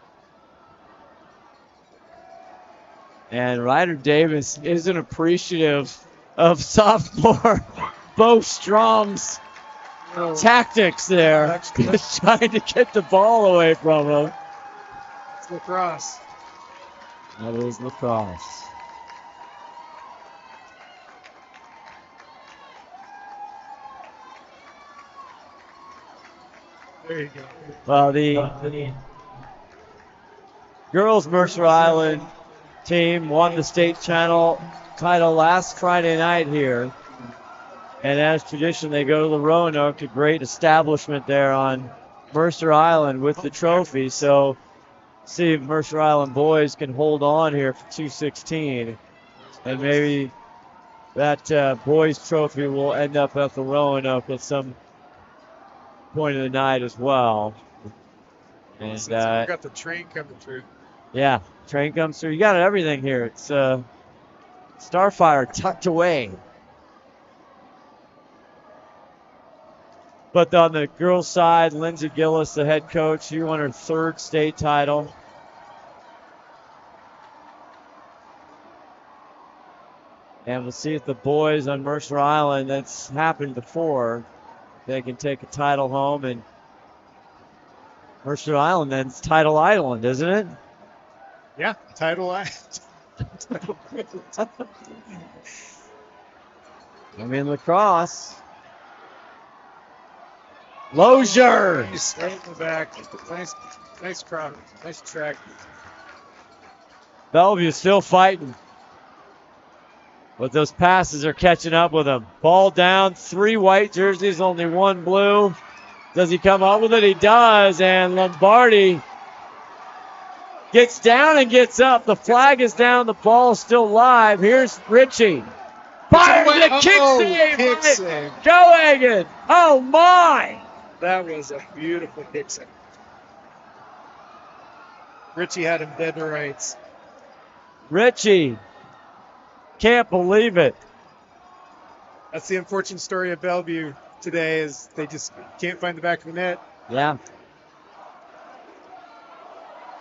And Ryder Davis isn't appreciative of sophomore Bo Strom's tactics there. Just trying to get the ball away from him. It's Lacrosse. That is Lacrosse. There you go. Well, the girls Mercer Island team won the state channel title last Friday night here. And as tradition, they go to the Roanoke, a great establishment there on Mercer Island with the trophy. So see if Mercer Island boys can hold on here for 2:16. And maybe that boys trophy will end up at the Roanoke at some point of the night as well. And Since we got the train coming through. yeah, train comes through. You got everything here. It's Starfire tucked away. But on the girls' side, Lindsey Gillis, the head coach, she won her 3rd state title. And we'll see if the boys on Mercer Island, that's happened before, they can take a title home. And Mercer Island, then it's Title Island, isn't it? Yeah, Title Island. I mean, Lacrosse. Lozier. Nice right in the back. Nice crowd. Nice track. Bellevue still fighting. But those passes are catching up with him. Ball down, 3 white jerseys, only 1 blue. Does he come up with it? He does. And Lombardi gets down and gets up. The flag is down. The ball is still live. Here's Richie. Fires a kick save. Joe Hagan. Oh, my. That was a beautiful kick save. Richie had him dead to rights. Richie. Can't believe it. That's the unfortunate story of Bellevue today, is they just can't find the back of the net. Yeah.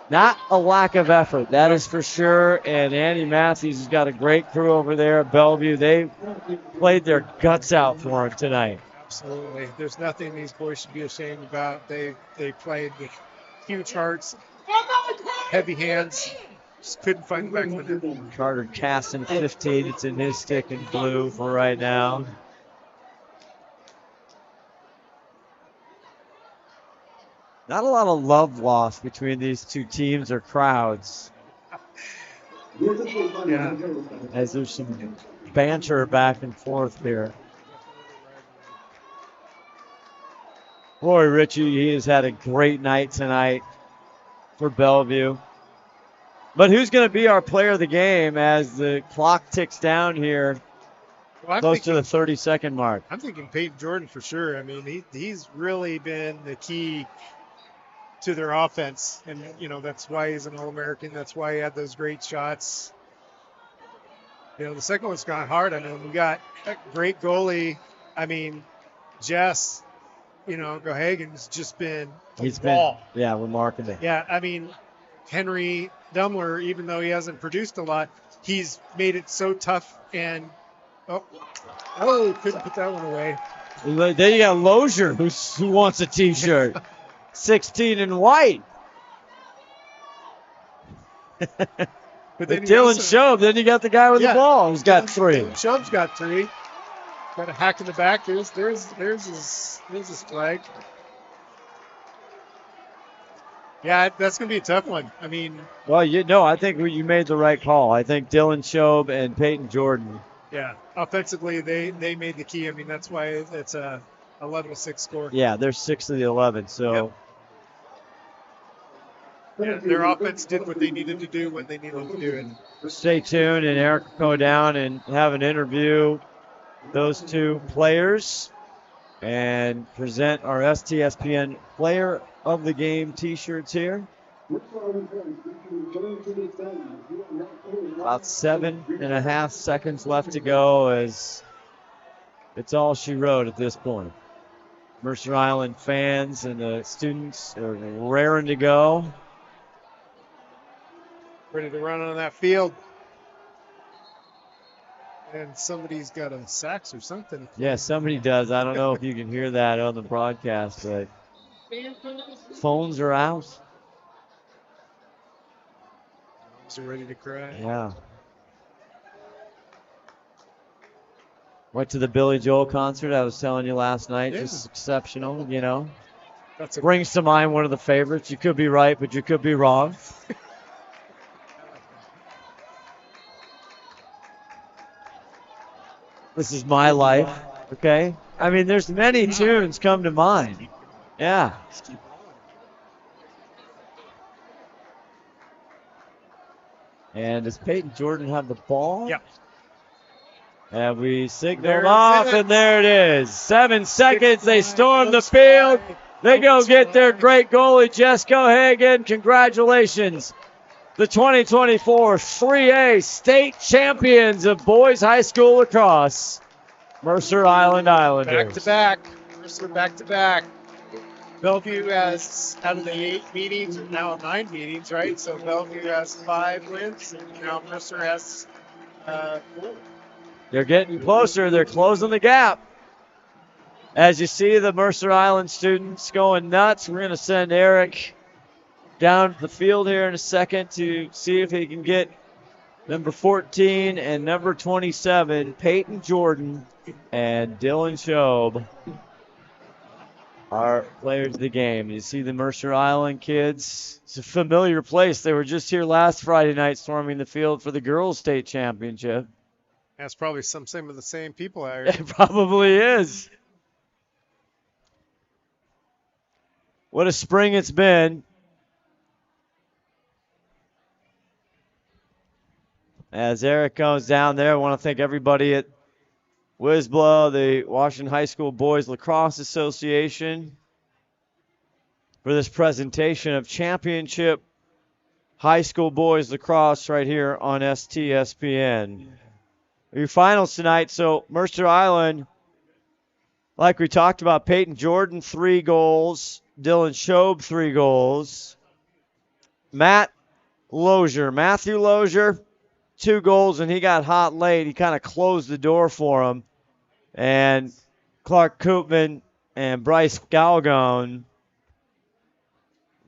Not a lack of effort, that is for sure. And Andy Matthews has got a great crew over there at Bellevue. They played their guts out for him tonight. Absolutely. There's nothing these boys should be ashamed about. They played with huge hearts, heavy hands. Just couldn't find the back of the net. Carter Casson, 15. It's in his stick in blue for right now. Not a lot of love lost between these two teams or crowds. Yeah. As there's some banter back and forth here. Boy, Richie, he has had a great night tonight for Bellevue. But who's going to be our player of the game as the clock ticks down here, close to the 30-second mark? I'm thinking Peyton Jordan for sure. I mean, he's really been the key to their offense. And, you know, that's why he's an All-American. That's why he had those great shots. You know, the second one's gone hard. I mean, we got a great goalie. I mean, Jess, you know, Gohagen's just been ball. Remarkable. Yeah, I mean, Henry Dumler, even though he hasn't produced a lot, he's made it so tough. And, couldn't put that one away. Then you got Lozier, who wants a T-shirt. 16 in white. But Dylan Shobe, then you got the guy with the ball who's got 3. Dylan Shobe's got 3. Got a hack in the back. There's his flag. Yeah, that's going to be a tough one. I mean. Well, I think you made the right call. I think Dylan Shobe and Peyton Jordan. Yeah, offensively, they made the key. I mean, that's why it's a 11-6 score. Yeah, they're 6 of the 11, so. Yep. Yeah, their offense did what they needed to do when they needed to do it. Stay tuned, and Eric will go down and have an interview with those two players and present our STSPN Player of the Game T-shirts here. About 7.5 seconds left to go as it's all she wrote at this point. Mercer Island fans and the students are raring to go. Ready to run on that field. And somebody's got a sax or something. Yeah, somebody does. I don't know if you can hear that on the broadcast, but phones are out. Moms are ready to cry. Yeah. Went to the Billy Joel concert I was telling you last night. Yeah. Just exceptional, you know. That's Brings to mind one of the favorites. You could be right, but you could be wrong. This is my life, okay? I mean, there's many tunes come to mind. Yeah. And does Peyton Jordan have the ball? Yep. And we signaled There's off, it. and there it is. 7 seconds. They storm the field. They go get their great goalie, Jesco Hagen. Congratulations. The 2024 3A state champions of boys high school lacrosse, Mercer Island Islanders. Back to back. Mercer back to back. Bellevue has, out of the 8 meetings, or now 9 meetings, right? So Bellevue has 5 wins, and now Mercer has 4. They're getting closer. They're closing the gap. As you see the Mercer Island students going nuts, we're going to send Eric down the field here in a second to see if he can get number 14 and number 27, Peyton Jordan and Dylan Shobe, are players of the game. You see the Mercer Island kids. It's a familiar place. They were just here last Friday night storming the field for the girls' state championship. That's probably some of the same people out here. It probably is. What a spring it's been. As Eric goes down there, I want to thank everybody at WSBLA, the Washington High School Boys Lacrosse Association, for this presentation of championship high school boys lacrosse right here on STSPN. Your finals tonight, so Mercer Island, like we talked about, Peyton Jordan, 3 goals. Dylan Shobe, 3 goals. Matthew Lozier, 2 goals, and he got hot late. He kind of closed the door for him. And Clark Koopman and Bryce Galgone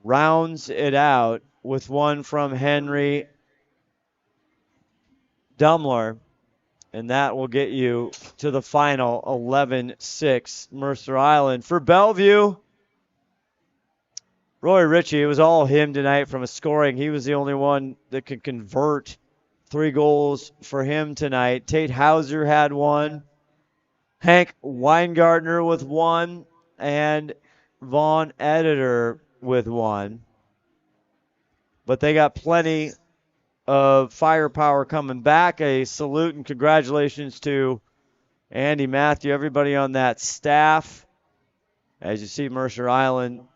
rounds it out with one from Henry Dumler. And that will get you to the final 11-6 Mercer Island. For Bellevue, Roy Ritchie, it was all him tonight from a scoring. He was the only one that could convert 3 goals for him tonight. Tate Hauser had 1. Hank Weingartner with 1. And Vaughn Editor with 1. But they got plenty of firepower coming back. A salute and congratulations to Andy Matthew, everybody on that staff. As you see Mercer Island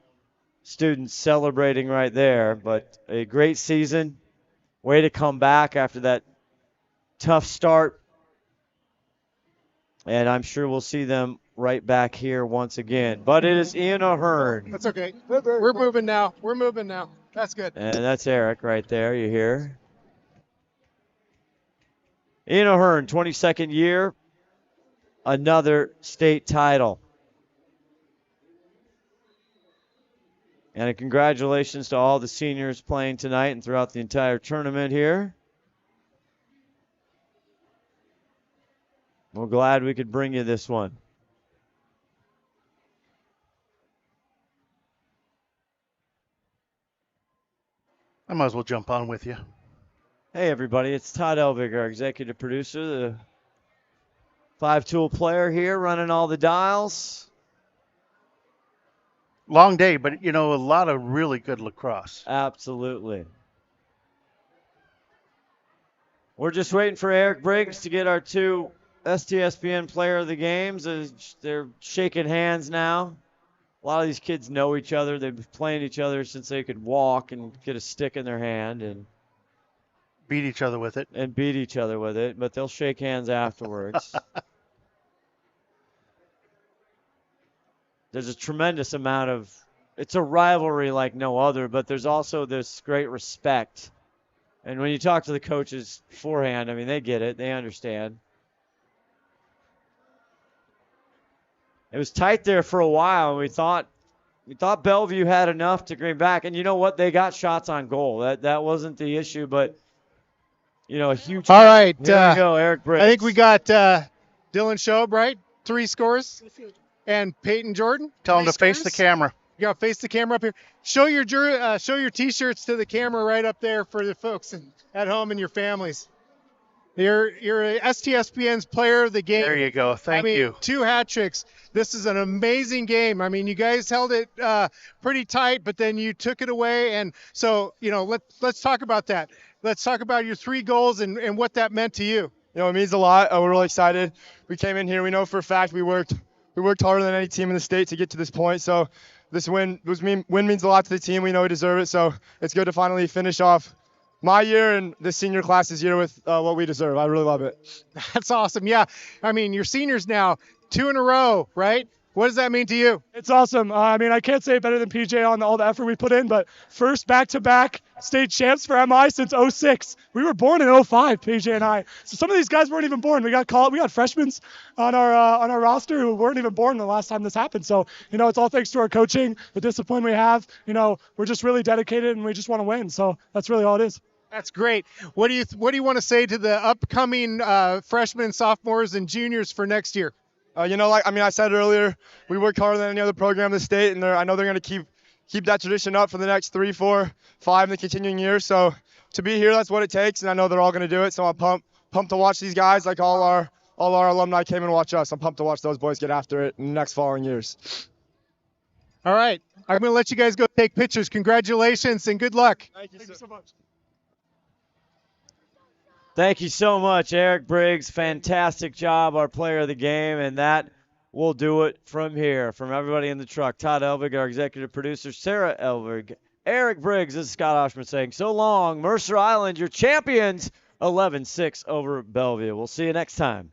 students celebrating right there. But a great season. Way to come back after that tough start. And I'm sure we'll see them right back here once again. But it is Ian O'Hearn. That's okay. We're moving now. That's good. And that's Eric right there, you hear. Ian O'Hearn, 22nd year, another state title. And a congratulations to all the seniors playing tonight and throughout the entire tournament here. We're glad we could bring you this one. I might as well jump on with you. Hey, everybody. It's Todd Elvig, our executive producer, the 5-tool player here, running all the dials. Long day, but, a lot of really good lacrosse. Absolutely. We're just waiting for Eric Briggs to get our 2 STSPN player of the games. They're shaking hands now. A lot of these kids know each other. They've been playing each other since they could walk and get a stick in their hand and beat each other with it. But they'll shake hands afterwards. there's a tremendous amount of, it's a rivalry like no other, but there's also this great respect. And when you talk to the coaches beforehand, I mean, they get it. They understand. It was tight there for a while, and we thought Bellevue had enough to bring back. And you know what? They got shots on goal. That wasn't the issue, but, you know, a huge. All right. Here we go, Eric Briggs. I think we got Dylan Schaub, right? 3 scores. And Peyton Jordan. Tell him to 3 face the scores? camera. You got to face the camera up here. Show your T-shirts to the camera right up there for the folks at home and your families. You're STSPN's player of the game. There you go. Thank you. 2 hat tricks. This is an amazing game. I mean, you guys held it pretty tight, but then you took it away. And so, you know, let's talk about that. Let's talk about your 3 goals and what that meant to you. You know, it means a lot. We're really excited. We came in here. We know for a fact we worked harder than any team in the state to get to this point. So this win means a lot to the team. We know we deserve it. So it's good to finally finish off my year and the senior class's year with what we deserve. I really love it. That's awesome. Yeah. I mean, your seniors now, 2 in a row, right? What does that mean to you? It's awesome. I mean, I can't say it better than PJ on all the effort we put in, but first back-to-back state champs for MI since 06. We were born in 05, PJ and I. So some of these guys weren't even born. We got freshmen on our roster who weren't even born the last time this happened. So, you know, it's all thanks to our coaching, the discipline we have. You know, we're just really dedicated and we just want to win. So that's really all it is. That's great. What do you want to say to the upcoming freshmen, sophomores, and juniors for next year? You know, I said earlier, we work harder than any other program in the state, and I know they're going to keep that tradition up for the next 3, 4, 5 in the continuing years. So to be here, that's what it takes, and I know they're all going to do it. So I'm pumped to watch these guys, like all our alumni came and watch us. I'm pumped to watch those boys get after it in the next following years. All right, I'm going to let you guys go take pictures. Congratulations and good luck. Thank you so much. Thank you so much, Eric Briggs. Fantastic job, our player of the game, and that will do it from here. From everybody in the truck, Todd Elvig, our executive producer, Sarah Elvig, Eric Briggs, this is Scott Ohsman saying so long. Mercer Island, your champions, 11-6 over Bellevue. We'll see you next time.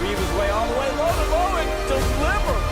Weave his way all the way low to low and deliver.